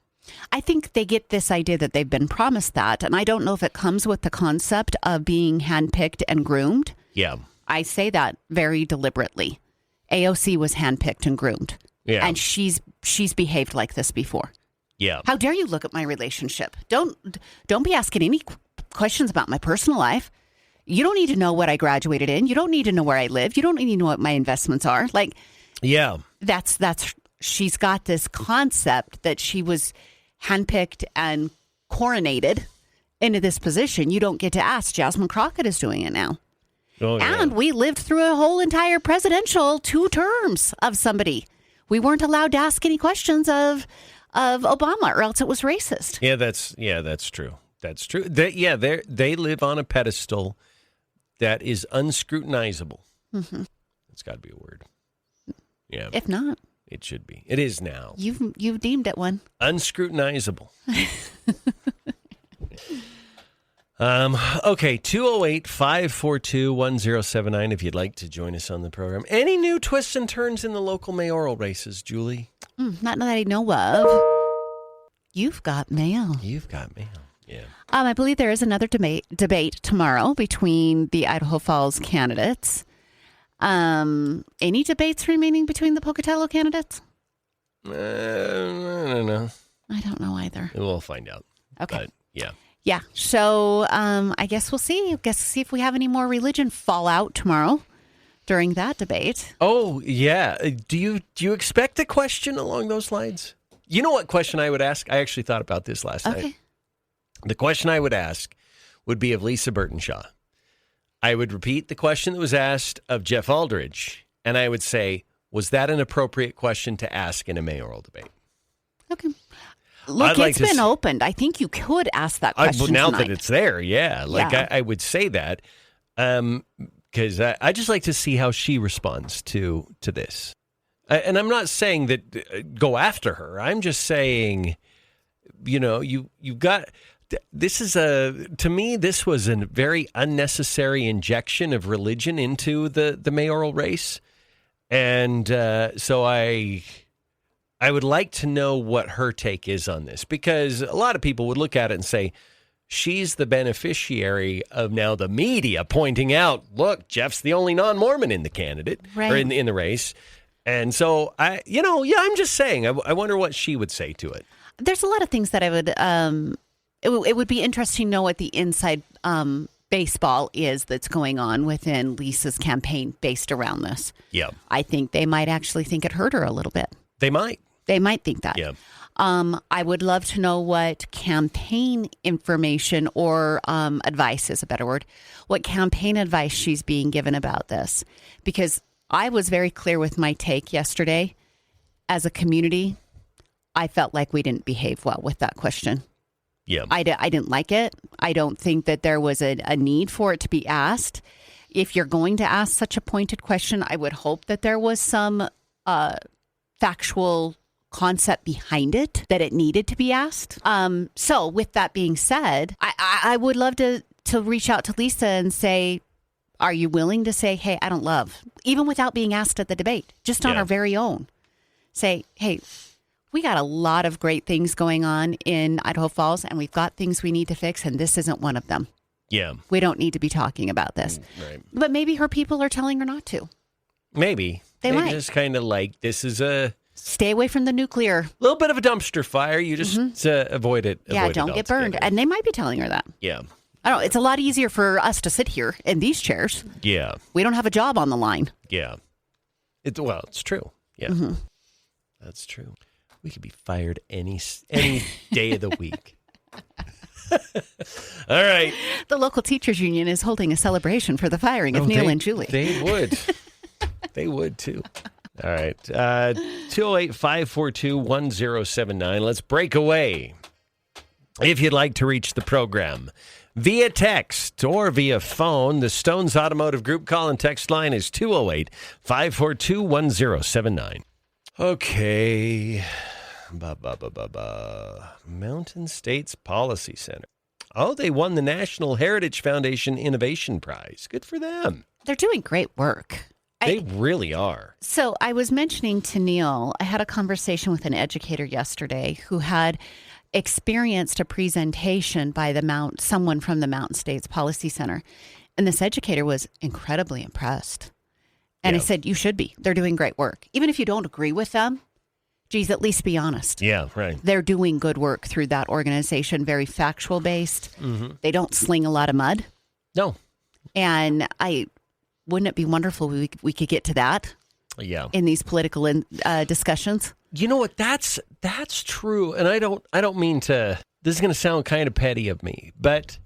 I think they get this idea that they've been promised that, and I don't know if it comes with the concept of being handpicked and groomed.
Yeah.
I say that very deliberately. AOC was handpicked and groomed.
Yeah.
And she's behaved like this before.
Yeah.
How dare you look at my relationship? Don't be asking any questions about my personal life. You don't need to know what I graduated in. You don't need to know where I live. You don't need to know what my investments are. Like,
yeah,
that's she's got this concept that she was handpicked and coronated into this position. You don't get to ask. Jasmine Crockett is doing it now.
Oh, yeah.
And we lived through a whole entire presidential 2 terms of somebody. We weren't allowed to ask any questions of Obama, or else it was racist.
Yeah, that's true. That's true. They live on a pedestal that is unscrutinizable.
Mm-hmm.
It's got to be a word. Yeah.
If not,
it should be. It is now.
You've deemed it one.
Unscrutinizable. Okay, 208-542-1079 if you'd like to join us on the program. Any new twists and turns in the local mayoral races, Julie?
Not that I know of. You've got mail.
Yeah.
I believe there is another debate tomorrow between the Idaho Falls candidates. Any debates remaining between the Pocatello candidates?
I don't know.
I don't know either.
We'll find out.
Okay.
But, yeah.
Yeah. So I guess we'll see. See if we have any more religion fallout tomorrow during that debate.
Oh, yeah. Do you expect a question along those lines? You know what question I would ask? I actually thought about this last night. The question I would ask would be of Lisa Burtonshaw. I would repeat the question that was asked of Jeff Aldridge, and I would say, was that an appropriate question to ask in a mayoral debate?
Okay. Look, it's been opened. I think you could ask that question
now
tonight.
that it's there, yeah. I would say that because I just like to see how she responds to this. And I'm not saying that go after her. I'm just saying, you've got... This is to me, this was a very unnecessary injection of religion into the mayoral race. And so I would like to know what her take is on this, because a lot of people would look at it and say, she's the beneficiary of now the media pointing out, look, Jeff's the only non-Mormon in the candidate or in the race. And so I'm just saying, I wonder what she would say to it.
There's a lot of things that I would, it would be interesting to know what the inside baseball is that's going on within Lisa's campaign based around this.
Yeah.
I think they might actually think it hurt her a little bit.
They might.
They might think that.
Yeah.
I would love to know what campaign information or advice is a better word, what campaign advice she's being given about this. Because I was very clear with my take yesterday. As a community, I felt like we didn't behave well with that question.
Yeah.
I didn't like it. I don't think that there was a need for it to be asked. If you're going to ask such a pointed question, I would hope that there was some factual concept behind it, that it needed to be asked. So with that being said, I would love to reach out to Lisa and say, are you willing to say, hey, I don't love, even without being asked at the debate, just on our very own, say, hey, we got a lot of great things going on in Idaho Falls, and we've got things we need to fix, and this isn't one of them.
Yeah.
We don't need to be talking about this.
Right.
But maybe her people are telling her not to.
Maybe.
They might.
Just kind of like, this is a...
Stay away from the nuclear.
A little bit of a dumpster fire. You just avoid it.
Don't get burned. And they might be telling her that.
Yeah.
I don't know. It's a lot easier for us to sit here in these chairs.
Yeah.
We don't have a job on the line.
Yeah. It's true. Yeah.
Mm-hmm.
That's true. We could be fired any day of the week. All right.
The local teachers union is holding a celebration for the firing of Neal and Julie.
They would. They would, too. All right. 208-542-1079. Let's break away. If you'd like to reach the program via text or via phone, the Stones Automotive Group call and text line is 208-542-1079. Okay. Mountain States Policy Center. Oh, they won the National Heritage Foundation Innovation Prize. Good for them.
They're doing great work.
They really are.
So I was mentioning to Neal, I had a conversation with an educator yesterday who had experienced a presentation by someone from the Mountain States Policy Center. And this educator was incredibly impressed. And I said, you should be. They're doing great work. Even if you don't agree with them, geez, at least be honest.
Yeah, right.
They're doing good work through that organization, very factual based. Mm-hmm. They don't sling a lot of mud.
No.
And wouldn't it be wonderful if we could get to that?
Yeah.
In these political discussions.
You know what? That's true. And I don't mean to, this is going to sound kind of petty of me, but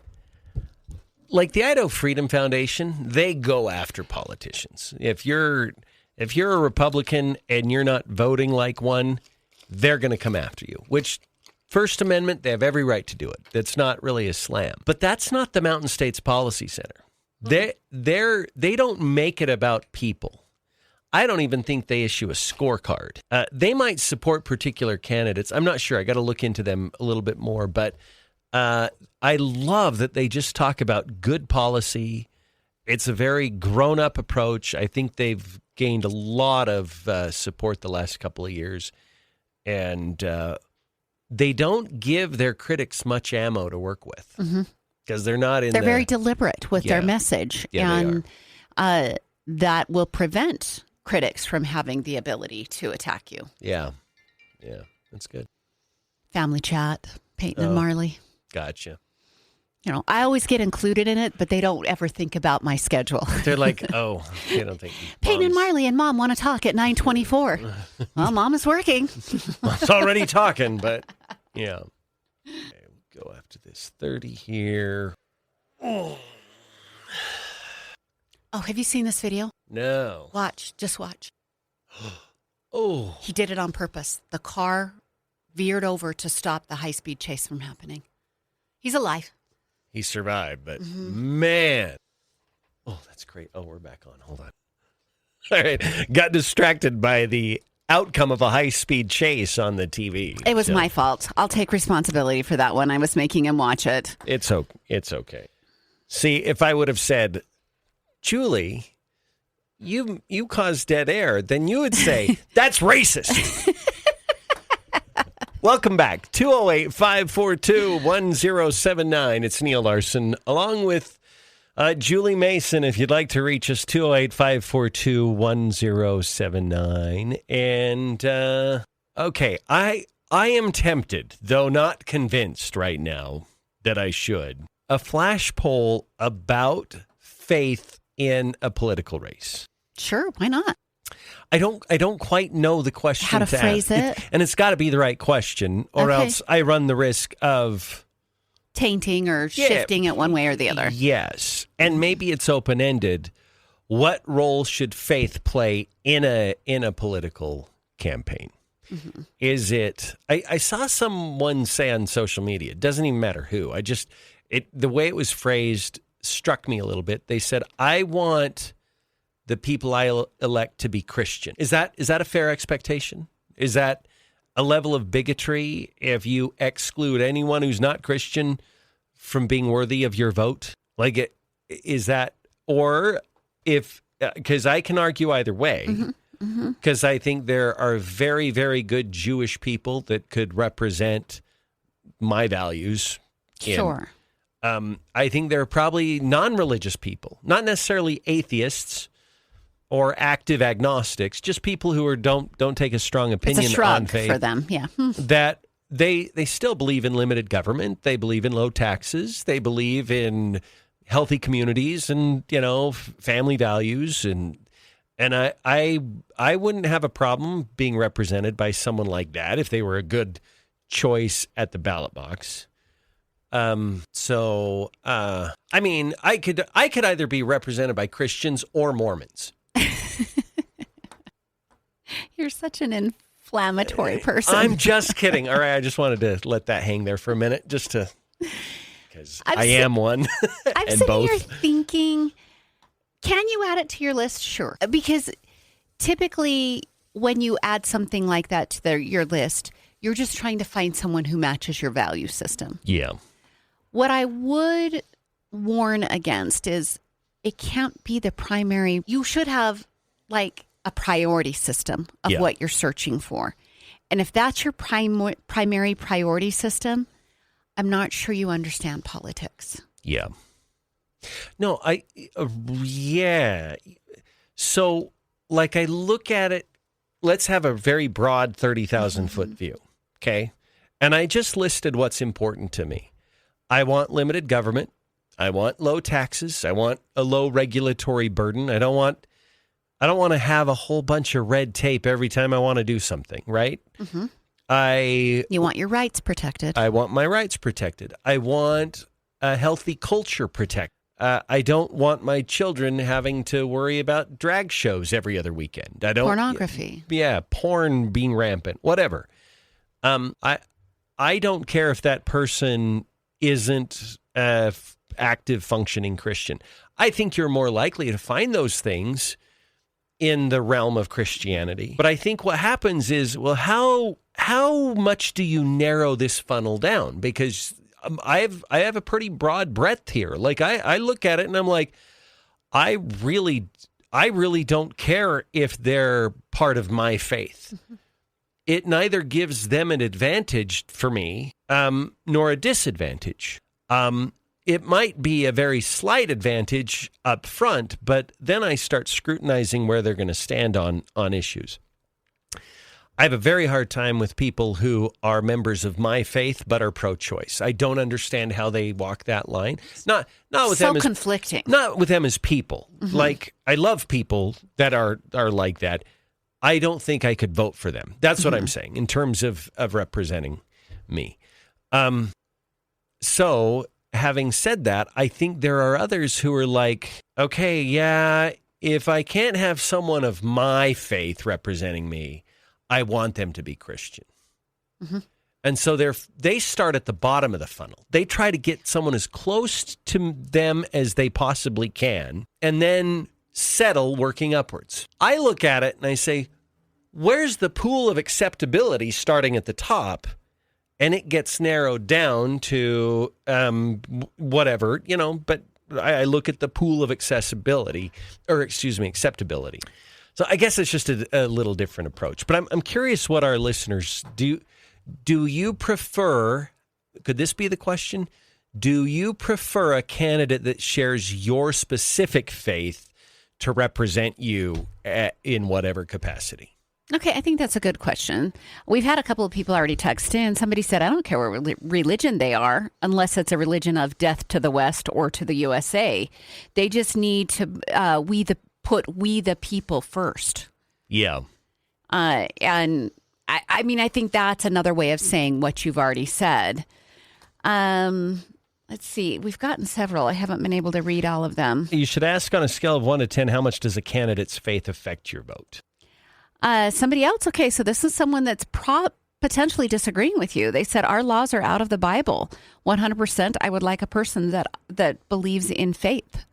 like the Idaho Freedom Foundation, they go after politicians. If you're a Republican and you're not voting like one, they're going to come after you, which First Amendment, they have every right to do it. That's not really a slam. But that's not the Mountain States Policy Center. They don't make it about people. I don't even think they issue a scorecard. They might support particular candidates. I'm not sure. I got to look into them a little bit more. But I love that they just talk about good policy. It's a very grown-up approach. I think they've gained a lot of support the last couple of years. And they don't give their critics much ammo to work with. Mm-hmm. Because they're not in.
They're very deliberate with their message, and that will prevent critics from having the ability to attack you.
Yeah, that's good.
Family chat, Peyton and Marley.
Gotcha.
I always get included in it, but they don't ever think about my schedule.
They're like, they don't think.
Peyton and Marley and Mom want to talk at 9:24. Well, Mom is working.
Mom's already talking, but yeah. Go after this 30 here.
Oh, have you seen this video?
No.
Just watch.
Oh.
He did it on purpose. The car veered over to stop the high-speed chase from happening. He's alive.
He survived, but man. Oh, that's great. Oh, we're back on. Hold on. All right. Got distracted by the outcome of a high-speed chase on the TV.
It was my fault. I'll take responsibility for that one. I was making him watch it.
It's okay. See, if I would have said, Julie, you caused dead air, then you would say, that's racist. Welcome back. 208-542-1079. It's Neal Larson, along with Julie Mason, if you'd like to reach us, 208-542-1079. And, okay, I am tempted, though not convinced right now that I should, a flash poll about faith in a political race.
Sure, why not?
I don't quite know the question.
How to phrase it.
And it's got to be the right question, or else I run the risk of
tainting or shifting it one way or the other.
Yes. And maybe it's open-ended. What role should faith play in a political campaign? Mm-hmm. Is it I saw someone say on social media, it doesn't even matter who. The way it was phrased struck me a little bit. They said, I want the people I elect to be Christian. Is that a fair expectation? Is that a level of bigotry if you exclude anyone who's not Christian from being worthy of your vote? Like, is that, or if, because I can argue either way, because I think there are very, very good Jewish people that could represent my values.
Sure.
I think there are probably non-religious people, not necessarily atheists or active agnostics, just people who don't take a strong opinion
it's a shrug
on faith
for them, yeah.
That they still believe in limited government, they believe in low taxes, they believe in healthy communities and, family values, and I wouldn't have a problem being represented by someone like that if they were a good choice at the ballot box. I mean, I could either be represented by Christians or Mormons.
You're such an inflammatory person.
I'm just kidding. All right, I just wanted to let that hang there for a minute, because I am one.
I'm
and
sitting
both.
here thinking, can you add it to your list? Sure. Because typically when you add something like that to your list, you're just trying to find someone who matches your value system.
Yeah.
What I would warn against is it can't be the primary. You should have like a priority system of what you're searching for. And if that's your primary priority system, I'm not sure you understand politics.
Yeah. No, yeah. So, like, I look at it, let's have a very broad 30,000 foot view, okay? And I just listed what's important to me. I want limited government. I want low taxes. I want a low regulatory burden. I don't want to have a whole bunch of red tape every time I want to do something, right?
Mm-hmm.
You
want your rights protected.
I want my rights protected. I want a healthy culture protected. I don't want my children having to worry about drag shows every other weekend.
Pornography.
Yeah, porn being rampant, whatever. I don't care if that person isn't active, functioning Christian. I think you're more likely to find those things in the realm of Christianity. But I think what happens is, well, how much do you narrow this funnel down? Because I have a pretty broad breadth here. Like I look at it and I'm like, I really don't care if they're part of my faith. Mm-hmm. It neither gives them an advantage for me, nor a disadvantage. It might be a very slight advantage up front, but then I start scrutinizing where they're going to stand on issues. I have a very hard time with people who are members of my faith but are pro-choice. I don't understand how they walk that line. Not with
so
them as
conflicting.
Not with them as people. Mm-hmm. Like, I love people that are like that. I don't think I could vote for them. That's what I'm saying in terms of representing me. So having said that, I think there are others who are like, okay, yeah, if I can't have someone of my faith representing me, I want them to be Christian. Mm-hmm. And so they start at the bottom of the funnel. They try to get someone as close to them as they possibly can, and then settle working upwards. I look at it and I say, where's the pool of acceptability starting at the top? And it gets narrowed down to whatever, but I look at the pool of acceptability. So I guess it's just a little different approach. But I'm curious what our listeners do. Do you prefer, could this be the question? Do you prefer a candidate that shares your specific faith to represent you in whatever capacity?
Okay, I think that's a good question. We've had a couple of people already text in. Somebody said, I don't care what religion they are, unless it's a religion of death to the West or to the USA. They just need to put we the people first.
Yeah.
And I mean, I think that's another way of saying what you've already said. Let's see. We've gotten several. I haven't been able to read all of them.
You should ask on a scale of 1 to 10, how much does a candidate's faith affect your vote?
Somebody else. Okay, so this is someone that's potentially disagreeing with you. They said, our laws are out of the Bible. 100%. I would like a person that believes in faith.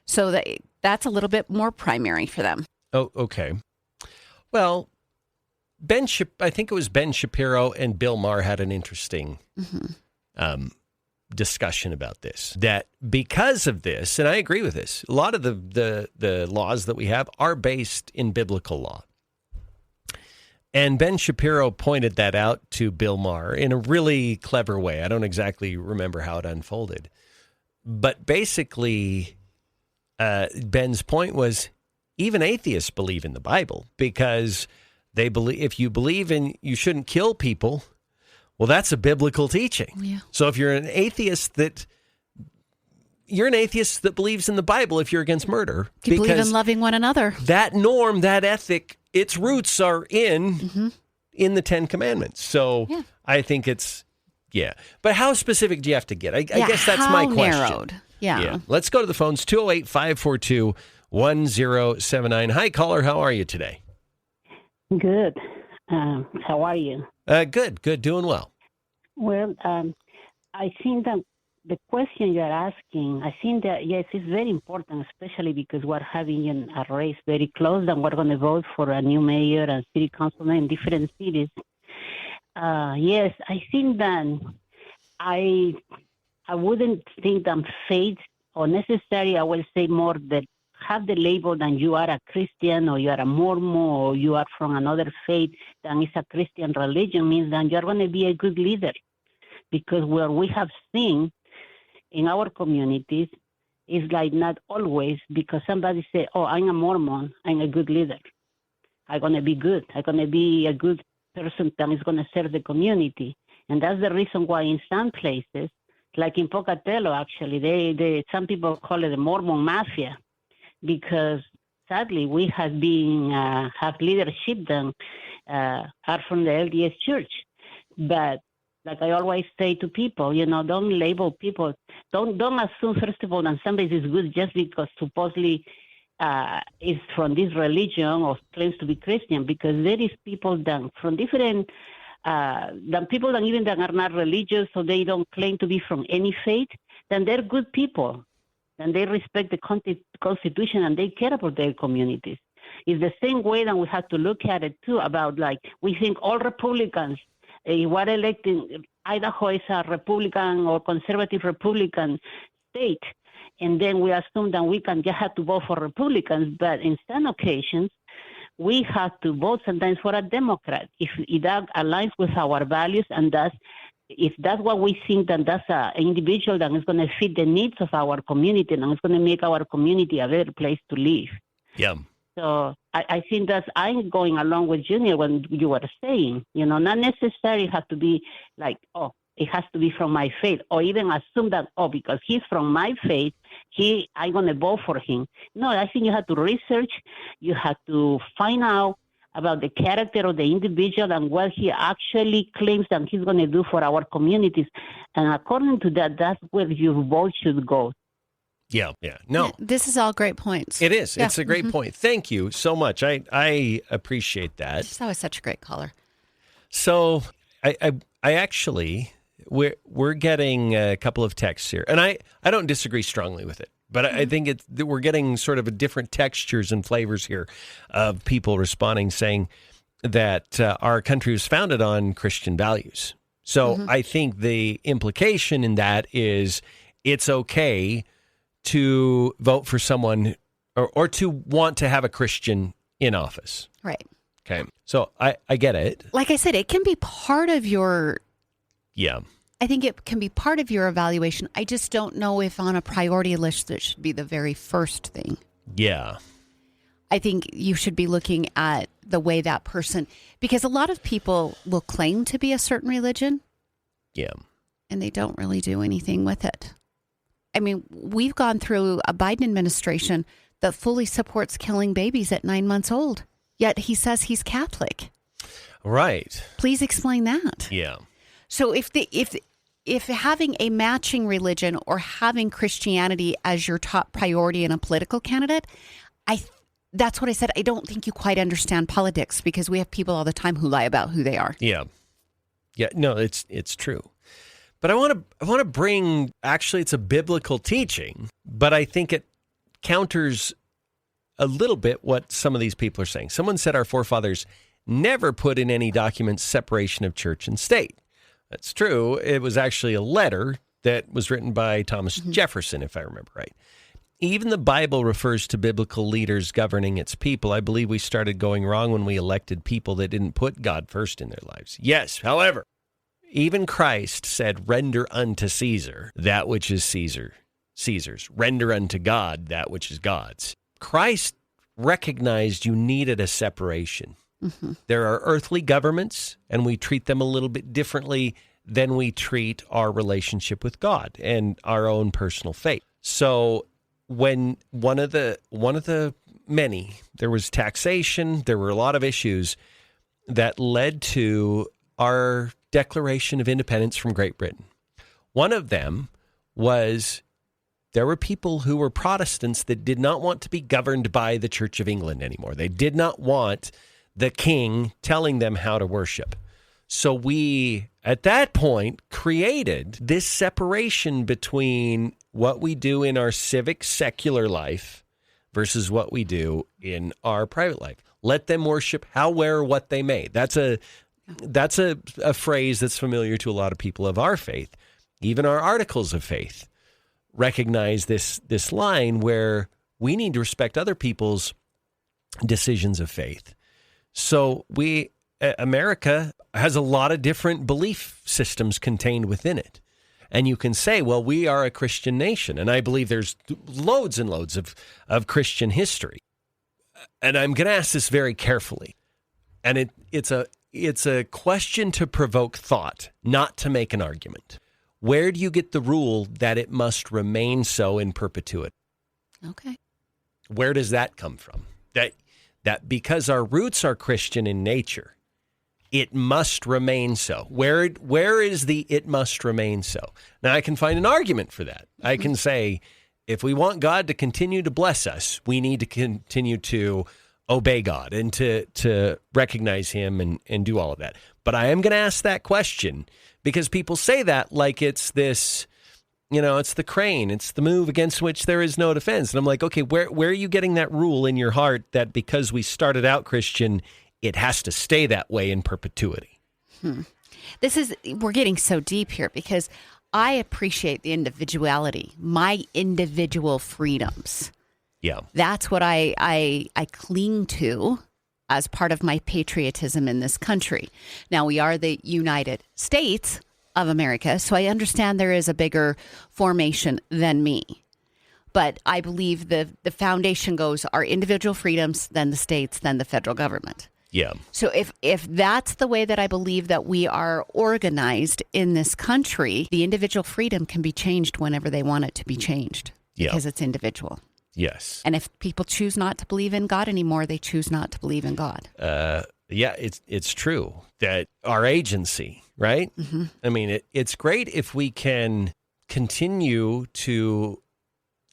So that's a little bit more primary for them.
Oh, okay. Well, I think it was Ben Shapiro and Bill Maher had an interesting discussion about this. That because of this, and I agree with this, a lot of the laws that we have are based in biblical law. And Ben Shapiro pointed that out to Bill Maher in a really clever way. I don't exactly remember how it unfolded. But basically, Ben's point was even atheists believe in the Bible because they believe if you believe in you shouldn't kill people, well, that's a biblical teaching. Yeah. So if you're an atheist that believes in the Bible if you're against murder.
You believe in loving one another.
That norm, that ethic, its roots are in the Ten Commandments. So I think it's, But how specific do you have to get? I guess that's my question.
Narrowed. Yeah.
Let's go to the phones, 208-542-1079. Hi, caller. How are you today?
Good. How are you?
Good. Doing well.
Well, I think that the question you're asking, I think that, yes, it's very important, especially because we're having a race very close and we're going to vote for a new mayor and city councilman in different cities. Yes, I think that I I wouldn't think that faith or necessary. I will say more that have the label that you are a Christian or you are a Mormon or you are from another faith that is a Christian religion means that you're going to be a good leader. Because what we have seen in our communities is like not always because somebody say, oh, I'm a Mormon, I'm a good leader. I'm going to be good. I'm going to be a good person that is going to serve the community. And that's the reason why in some places, like in Pocatello, actually, they some people call it the Mormon mafia, because sadly we have been have leadership that are from the LDS Church. But like I always say to people, don't label people. Don't assume first of all that somebody is good just because supposedly is from this religion or claims to be Christian, because there is people that from different than people that even that are not religious, so they don't claim to be from any faith, then they're good people. And they respect the Constitution and they care about their communities. It's the same way that we have to look at it too, about like we think all Republicans were elected. Idaho is a Republican or conservative Republican state, and then we assume that we can just have to vote for Republicans. But in some occasions, we have to vote sometimes for a Democrat if that aligns with our values, and if that's what we think, then that's an individual that is going to fit the needs of our community and it's going to make our community a better place to live.
Yeah.
So I think that I'm going along with Junior when you were saying, not necessarily have to be like, oh, it has to be from my faith, or even assume that, oh, because he's from my faith, I'm going to vote for him. No, I think you have to research, you have to find out about the character of the individual and what he actually claims that he's going to do for our communities. And according to that, that's where your vote should go.
Yeah. No.
This is all great points.
It is.
Yeah.
It's a great point. Thank you so much. I appreciate that.
She's always such a great caller.
So I actually, we're getting a couple of texts here, and I don't disagree strongly with it, but I think we're getting sort of different textures and flavors here of people responding, saying that our country was founded on Christian values. So I think the implication in that is it's okay to vote for someone or to want to have a Christian in office.
Right.
Okay. So I get it.
Like I said, it can be part of your...
Yeah.
I think it can be part of your evaluation. I just don't know if on a priority list that should be the very first thing.
Yeah.
I think you should be looking at the way that person... Because a lot of people will claim to be a certain religion.
Yeah.
And they don't really do anything with it. I mean, we've gone through a Biden administration that fully supports killing babies at 9 months old, yet he says he's Catholic.
Right.
Please explain that.
Yeah.
So if having a matching religion or having Christianity as your top priority in a political candidate, that's what I said. I don't think you quite understand politics, because we have people all the time who lie about who they are.
Yeah. Yeah. No, it's true. But I want to bring, actually, it's a biblical teaching, but I think it counters a little bit what some of these people are saying. Someone said our forefathers never put in any documents separation of church and state. That's true. It was actually a letter that was written by Thomas Jefferson, if I remember right. Even the Bible refers to biblical leaders governing its people. I believe we started going wrong when we elected people that didn't put God first in their lives. Yes, however, even Christ said, render unto Caesar that which is Caesar's. Render unto God that which is God's. Christ recognized you needed a separation. Mm-hmm. There are earthly governments, and we treat them a little bit differently than we treat our relationship with God and our own personal faith. So when one of the many, there was taxation, there were a lot of issues that led to our Declaration of Independence from Great Britain. One of them was there were people who were Protestants that did not want to be governed by the Church of England anymore. They did not want the king telling them how to worship. So we, at that point, created this separation between what we do in our civic secular life versus what we do in our private life. Let them worship how, where, what they may. That's a phrase that's familiar to a lot of people of our faith. even our articles of faith recognize this line where we need to respect other people's decisions of faith. So America has a lot of different belief systems contained within it. And you can say, well, we are a Christian nation. And I believe there's loads and loads of Christian history. And I'm going to ask this very carefully. And it's a question to provoke thought, not to make an argument. Where do you get the rule that it must remain so in perpetuity?
Okay.
Where does that come from? That because our roots are Christian in nature, it must remain so. Where is the it must remain so? Now, I can find an argument for that. I can say, if we want God to continue to bless us, we need to continue to obey God and to recognize him and do all of that. But I am going to ask that question because people say that like it's this, it's the crane, it's the move against which there is no defense. And I'm like, okay, where are you getting that rule in your heart that because we started out Christian, it has to stay that way in perpetuity?
We're getting so deep here because I appreciate the individuality, my individual freedoms.
Yeah.
That's what I cling to as part of my patriotism in this country. Now, we are the United States of America, so I understand there is a bigger formation than me. But I believe the foundation goes our individual freedoms, then the states, then the federal government.
Yeah.
So if that's the way that I believe that we are organized in this country, the individual freedom can be changed whenever they want it to be changed.
Yeah.
Because it's individual.
Yes.
And if people choose not to believe in God anymore, they choose not to believe in God.
Yeah, it's true that our agency, right?
Mm-hmm.
I mean, it's great if we can continue to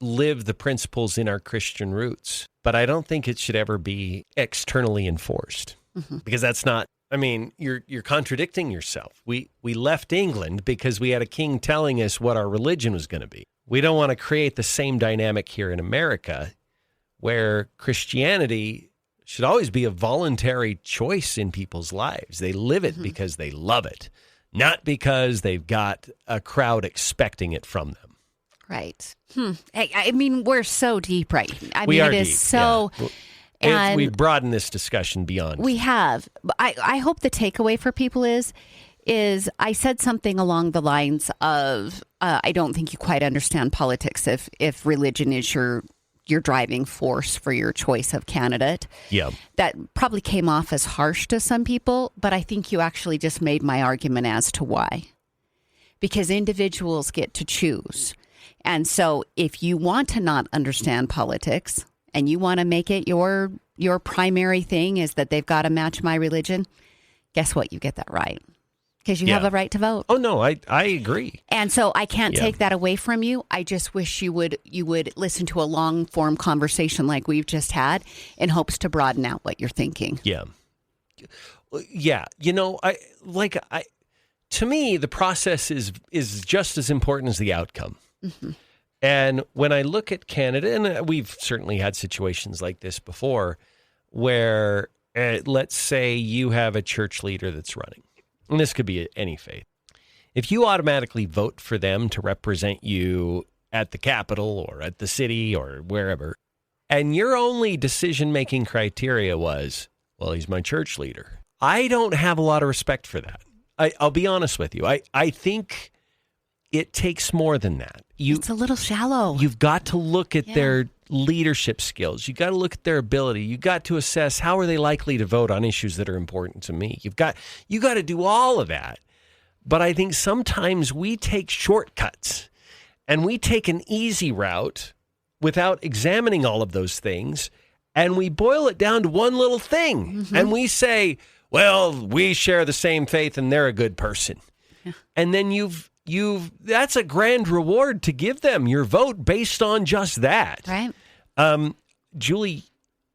live the principles in our Christian roots, but I don't think it should ever be externally enforced because that's not, I mean, you're contradicting yourself. We left England because we had a king telling us what our religion was going to be. We don't want to create the same dynamic here in America where Christianity should always be a voluntary choice in people's lives. They live it because they love it, not because they've got a crowd expecting it from them.
Right. I mean, we're so deep, right? I
We
mean,
are
it is
deep,
so.
yeah.
And
We've broadened this discussion beyond.
we have. I hope the takeaway for people is I said something along the lines of I don't think you quite understand politics if religion is your driving force for your choice of candidate.
Yeah.
That probably came off as harsh to some people, but I think you actually just made my argument as to why. Because individuals get to choose. And so if you want to not understand politics and you want to make it your primary thing is that they've got to match my religion, guess what? You get that right. Because you have a right to vote.
Oh, no, I agree.
And so I can't take that away from you. I just wish you would listen to a long form conversation like we've just had in hopes to broaden out what you're thinking.
Yeah. Yeah. To me, the process is just as important as the outcome.
Mm-hmm.
And when I look at Canada, and we've certainly had situations like this before, where let's say you have a church leader that's running, and this could be any faith. If you automatically vote for them to represent you at the Capitol or at the city or wherever, and your only decision-making criteria was, well, he's my church leader, I don't have a lot of respect for that. I'll be honest with you. I think it takes more than that.
It's a little shallow.
You've got to look at their leadership skills. You got to look at their ability. You got to assess how are they likely to vote on issues that are important to me. You got to do all of that. But I think sometimes we take shortcuts and we take an easy route without examining all of those things, and we boil it down to one little thing. And we say, well, we share the same faith and they're a good person. Yeah. And then that's a grand reward to give them your vote based on just that.
Right.
Julie,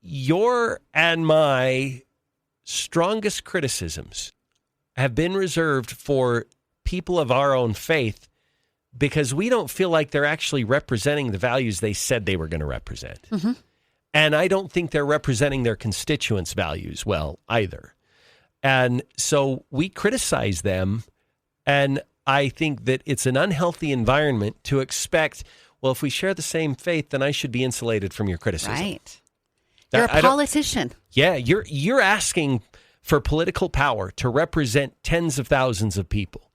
your and my strongest criticisms have been reserved for people of our own faith because we don't feel like they're actually representing the values they said they were going to represent.
Mm-hmm.
And I don't think they're representing their constituents' values well either. And so we criticize them, and I think that it's an unhealthy environment to expect, well, if we share the same faith, then I should be insulated from your criticism.
Right. You're a politician.
Yeah, you're asking for political power to represent tens of thousands of people.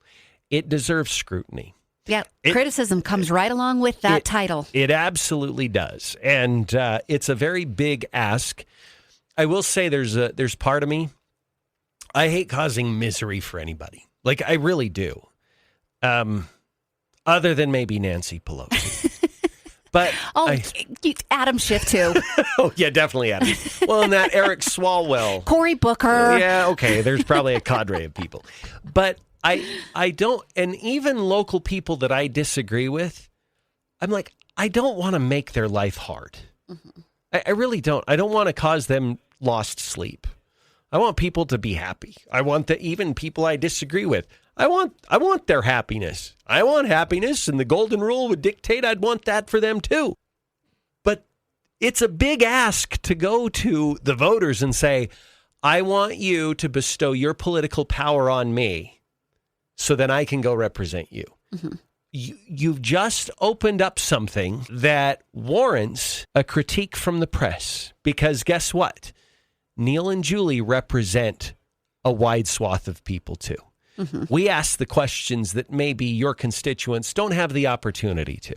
It deserves scrutiny.
Yeah, criticism comes right along with that title.
It absolutely does. And it's a very big ask. I will say there's part of me, I hate causing misery for anybody. Like, I really do. Other than maybe Nancy Pelosi. But
Adam Schiff too.
Oh yeah, definitely Adam. Well, and that Eric Swalwell,
Cory Booker.
Yeah, okay. There's probably a cadre of people, but I don't. And even local people that I disagree with, I'm like, I don't want to make their life hard. Mm-hmm. I really don't. I don't want to cause them lost sleep. I want people to be happy. I want even people I disagree with. I want their happiness. I want happiness, and the golden rule would dictate I'd want that for them too. But it's a big ask to go to the voters and say, I want you to bestow your political power on me so that I can go represent you. Mm-hmm. You've just opened up something that warrants a critique from the press, because guess what? Neal and Julie represent a wide swath of people too. Mm-hmm. We ask the questions that maybe your constituents don't have the opportunity to.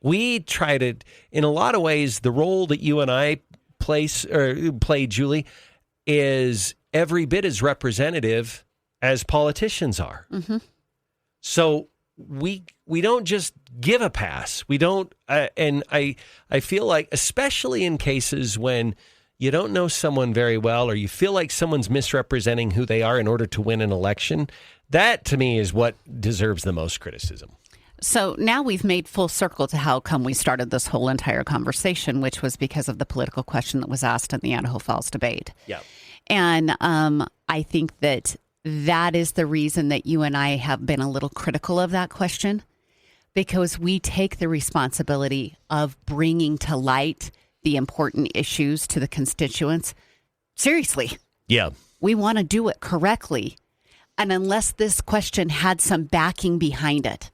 We try to, in a lot of ways, the role that you and I play, Julie, is every bit as representative as politicians are. Mm-hmm. So we don't just give a pass. We don't, and I feel like, especially in cases when you don't know someone very well, or you feel like someone's misrepresenting who they are in order to win an election, that to me is what deserves the most criticism.
So now we've made full circle to how come we started this whole entire conversation, which was because of the political question that was asked in the Idaho Falls debate.
Yeah.
And I think that is the reason that you and I have been a little critical of that question, because we take the responsibility of bringing to light the important issues to the constituents seriously.
Yeah.
We want to do it correctly. And unless this question had some backing behind it,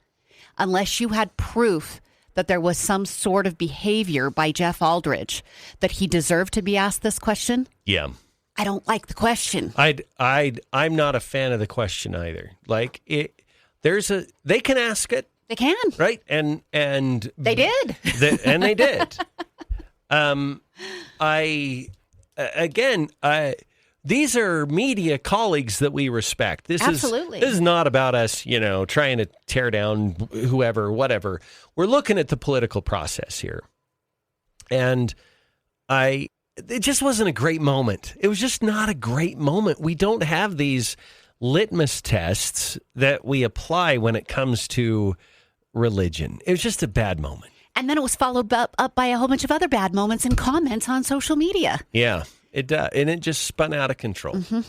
unless you had proof that there was some sort of behavior by Jeff Aldridge that he deserved to be asked this question,
yeah,
I don't like the question.
I'm not a fan of the question either. Like, they can ask it.
They can.
Right? And
they did.
And they did. These are media colleagues that we respect.
Absolutely.
This is not about us, trying to tear down whoever, whatever. We're looking at the political process here. And it just wasn't a great moment. It was just not a great moment. We don't have these litmus tests that we apply when it comes to religion. It was just a bad moment.
And then it was followed up by a whole bunch of other bad moments and comments on social media.
Yeah, it does. And it just spun out of control. Mm-hmm.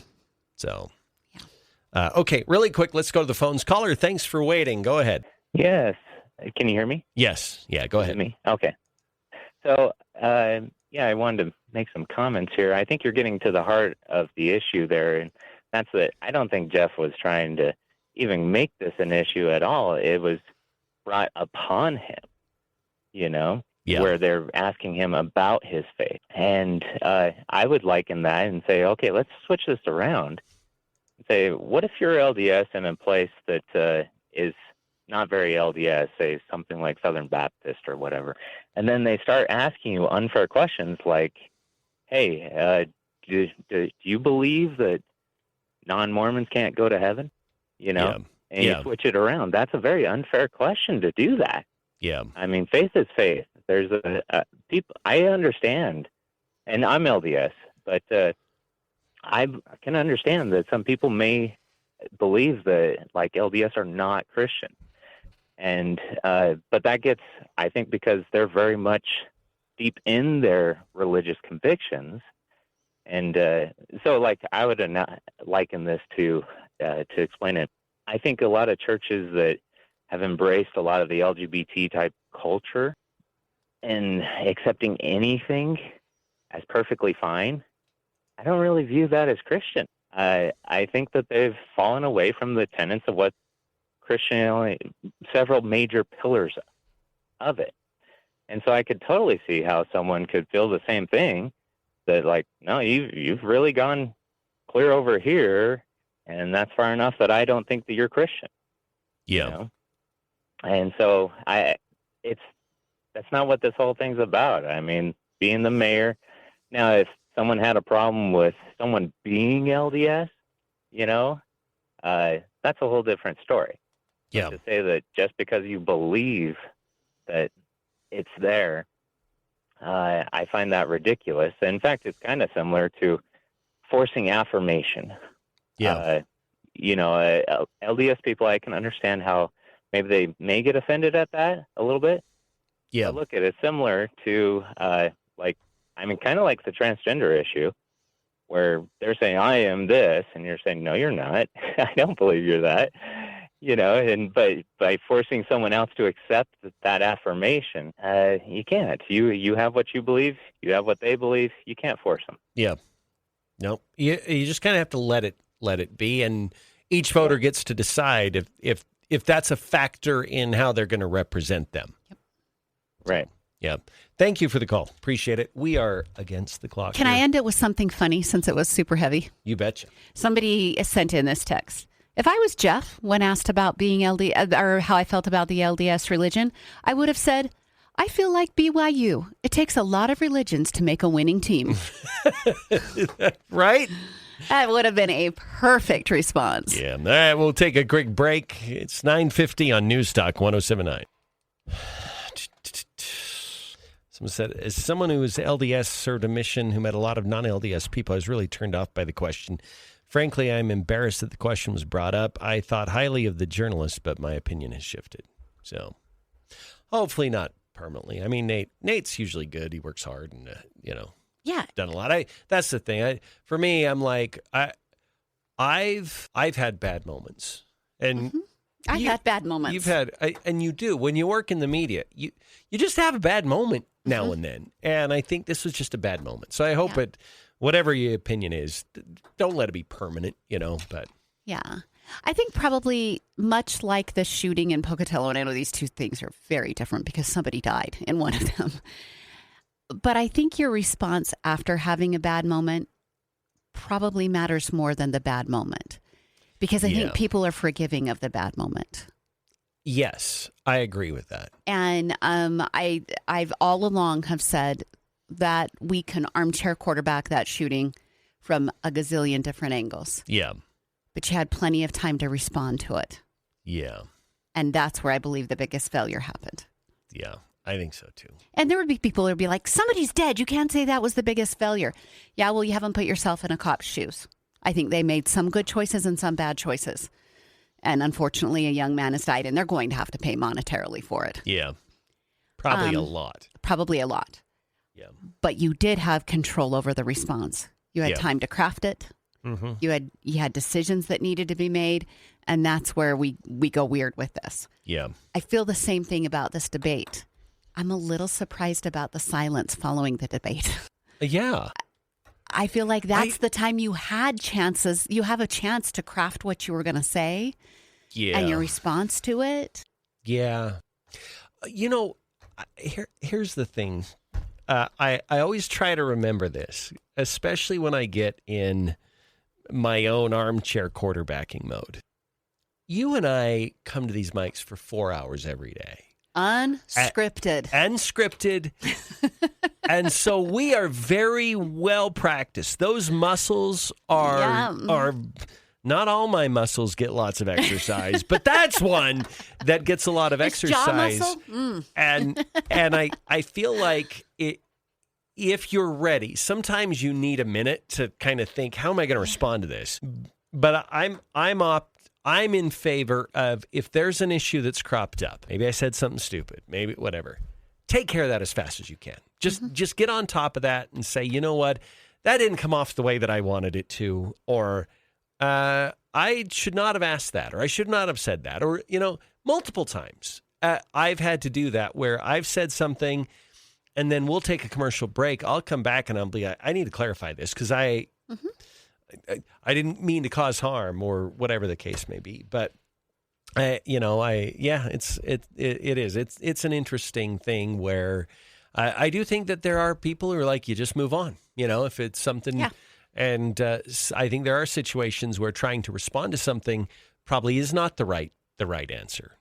So, yeah. Okay, really quick, let's go to the phones. Caller, thanks for waiting. Go ahead.
Yes. Can you hear me?
Yes. Yeah, go ahead.
Me? Okay. So, I wanted to make some comments here. I think you're getting to the heart of the issue there. And that's that I don't think Jeff was trying to even make this an issue at all. It was brought upon him. Where they're asking him about his faith. And I would liken that and say, okay, let's switch this around and say, what if you're LDS in a place that is not very LDS, say something like Southern Baptist or whatever, and then they start asking you unfair questions like, hey, do you believe that non-Mormons can't go to heaven? And you switch it around. That's a very unfair question to do that.
Yeah.
I mean, faith is faith. There's people, I understand, and I'm LDS, but I can understand that some people may believe that, like, LDS are not Christian. And, but that gets, I think, because they're very much deep in their religious convictions. And so, like, I would liken this to explain it. I think a lot of churches that have embraced a lot of the LGBT type culture and accepting anything as perfectly fine, I don't really view that as Christian. I think that they've fallen away from the tenets of what Christianity, several major pillars of it. And so I could totally see how someone could feel the same thing, that like, no, you've really gone clear over here, and that's far enough that I don't think that you're Christian.
Yeah.
You know? And so that's not what this whole thing's about. I mean, being the mayor. Now, if someone had a problem with someone being LDS, you know, that's a whole different story.
Yeah.
But to say that just because you believe that it's there, I find that ridiculous. In fact, it's kind of similar to forcing affirmation.
Yeah.
You know, LDS people, I can understand how maybe they may get offended at that a little bit.
Yeah.
But look at it, similar to kind of like the transgender issue, where they're saying, I am this, and you're saying, no, you're not. I don't believe you're that. You know, but by forcing someone else to accept that affirmation, you can't. You have what you believe. You have what they believe. You can't force them.
Yeah. No, you just kind of have to let it be, and each voter gets to decide if that's a factor in how they're going to represent them.
Yep.
Right.
Yeah. Thank you for the call. Appreciate it. We are against the clock.
Can I end it with something funny since it was super heavy?
You betcha.
Somebody sent in this text. If I was Jeff, when asked about being LDS or how I felt about the LDS religion, I would have said, I feel like BYU. It takes a lot of religions to make a winning team.
Right?
That would have been a perfect response.
Yeah. All right, we'll take a quick break. It's 9:50 on News Talk 107.9. Someone said, as someone who is LDS, served a mission, who met a lot of non-LDS people, I was really turned off by the question. Frankly, I'm embarrassed that the question was brought up. I thought highly of the journalist, but my opinion has shifted. So hopefully not permanently. I mean, Nate's usually good. He works hard and,
yeah,
done a lot. That's the thing. For me, I'm like, I've had bad moments. And
I've had bad moments.
You've had, and you do. When you work in the media, you just have a bad moment now and then. And I think this was just a bad moment. So I hope whatever your opinion is, don't let it be permanent, but.
Yeah. I think probably much like the shooting in Pocatello, and I know these two things are very different because somebody died in one of them. But I think your response after having a bad moment probably matters more than the bad moment. Because I think people are forgiving of the bad moment.
Yes, I agree with that.
And I've all along have said that we can armchair quarterback that shooting from a gazillion different angles.
Yeah.
But you had plenty of time to respond to it.
Yeah.
And that's where I believe the biggest failure happened.
Yeah, I think so too.
And there would be people who would be like, somebody's dead. You can't say that was the biggest failure. Yeah, well, you haven't put yourself in a cop's shoes. I think they made some good choices and some bad choices. And unfortunately, a young man has died, and they're going to have to pay monetarily for it.
Yeah. Probably a lot.
Probably a lot.
Yeah.
But you did have control over the response. You had time to craft it.
Mm-hmm.
You had decisions that needed to be made, and that's where we go weird with this.
Yeah.
I feel the same thing about this debate. I'm a little surprised about the silence following the debate.
Yeah.
I feel like that's the time you had chances. You have a chance to craft what you were going to say.
Yeah.
And your response to it.
Yeah. Here's the thing. I always try to remember this, especially when I get in my own armchair quarterbacking mode. You and I come to these mics for 4 hours every day.
Unscripted.
Unscripted. And so we are very well practiced. Those muscles are not all my muscles get lots of exercise, but that's one that gets a lot of exercise.
Jaw muscle?
And I feel like if you're ready, sometimes you need a minute to kind of think, how am I going to respond to this? But I'm in favor of, if there's an issue that's cropped up, maybe I said something stupid, maybe whatever, take care of that as fast as you can. Just get on top of that and say, you know what, that didn't come off the way that I wanted it to, or I should not have asked that, or I should not have said that, or, multiple times. I've had to do that where I've said something and then we'll take a commercial break. I'll come back and I'll be like, I need to clarify this because I didn't mean to cause harm, or whatever the case may be. But It is. It's an interesting thing where I do think that there are people who are like, you just move on, if it's something. Yeah. And I think there are situations where trying to respond to something probably is not the right answer.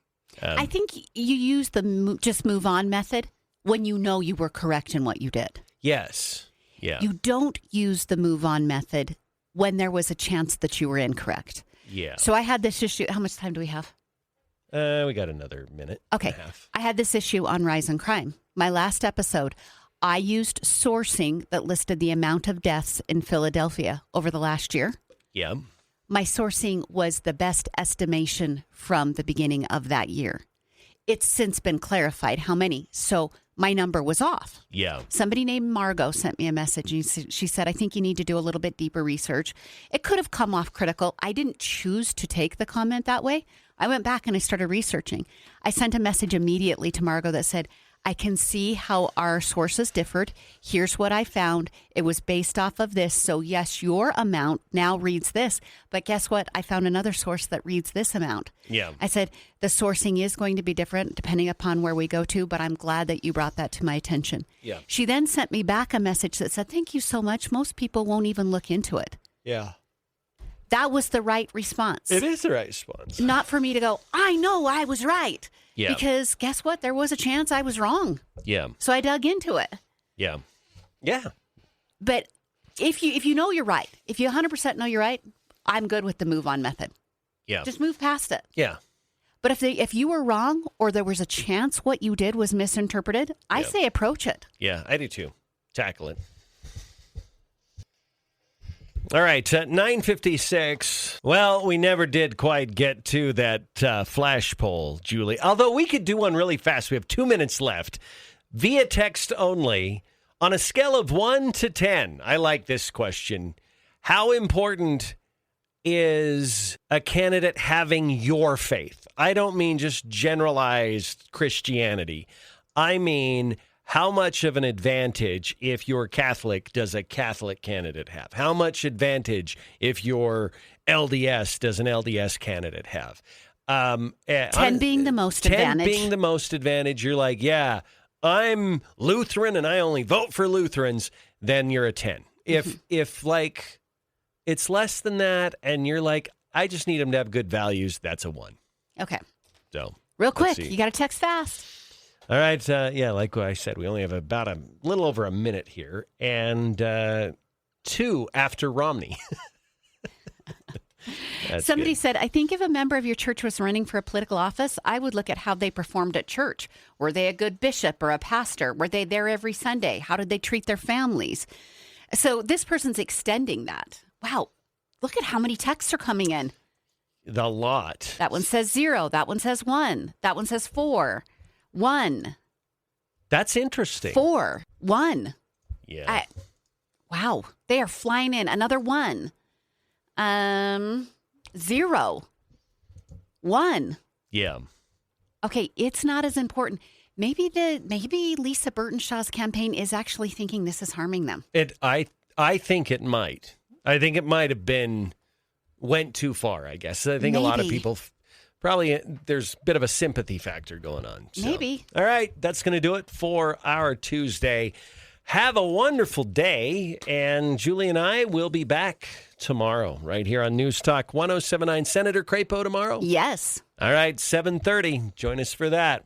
I think you use the just move on method when you know you were correct in what you did. Yes. Yeah. You don't use the move on method when there was a chance that you were incorrect. Yeah. So I had this issue. How much time do we have?
We got another minute.
Okay.
And a half.
I had this issue on Rise and Crime. My last episode, I used sourcing that listed the amount of deaths in Philadelphia over the last year.
Yeah.
My sourcing was the best estimation from the beginning of that year. It's since been clarified how many. So my number was off.
Yeah.
Somebody named Margot sent me a message. And she said, I think you need to do a little bit deeper research. It could have come off critical. I didn't choose to take the comment that way. I went back and I started researching. I sent a message immediately to Margot that said, I can see how our sources differed. Here's what I found. It was based off of this. So yes, your amount now reads this. But guess what? I found another source that reads this amount.
Yeah.
I said, the sourcing is going to be different depending upon where we go to, but I'm glad that you brought that to my attention.
Yeah.
She then sent me back a message that said, thank you so much. Most people won't even look into it.
Yeah.
That was the right response.
It is the right response.
Not for me to go, I know I was right.
Yeah.
Because guess what? There was a chance I was wrong.
Yeah.
So I dug into it.
Yeah. Yeah.
But if you know you're right, if you 100% know you're right, I'm good with the move on method.
Yeah.
Just move past it.
Yeah.
But if you were wrong or there was a chance what you did was misinterpreted, I say approach it.
Yeah, I do too. Tackle it. All right, 9:56. Well, we never did quite get to that flash poll, Julie. Although we could do one really fast. We have 2 minutes left. Via text only. On a scale of 1 to 10, I like this question. How important is a candidate having your faith? I don't mean just generalized Christianity. I mean, how much of an advantage, if you're Catholic, does a Catholic candidate have? How much advantage, if you're LDS, does an LDS candidate have?
10 being the most advantage.
10 being the most advantage. You're like, yeah, I'm Lutheran and I only vote for Lutherans, then you're a 10. If like it's less than that and you're like, I just need them to have good values, that's a 1.
Okay.
So
real quick, you got to text fast.
All right. Like what I said, we only have about a little over a minute here, and 2 after Romney.
Somebody said, I think if a member of your church was running for a political office, I would look at how they performed at church. Were they a good bishop or a pastor? Were they there every Sunday? How did they treat their families? So this person's extending that. Wow. Look at how many texts are coming in.
The lot.
That one says 0. That one says 1. That one says 4. 1.
That's interesting.
4. 1.
Yeah.
Wow. They are flying in. Another 1. 0. 1.
Yeah.
Okay, it's not as important. Maybe Lisa Burtonshaw's campaign is actually thinking this is harming them.
I think it might. I think it might have went too far, I guess. I think a lot of people probably there's a bit of a sympathy factor going on. So.
Maybe.
All right, that's going to do it for our Tuesday. Have a wonderful day, and Julie and I will be back tomorrow right here on News Talk 107.9. Senator Crapo tomorrow?
Yes.
All right, 7:30. Join us for that.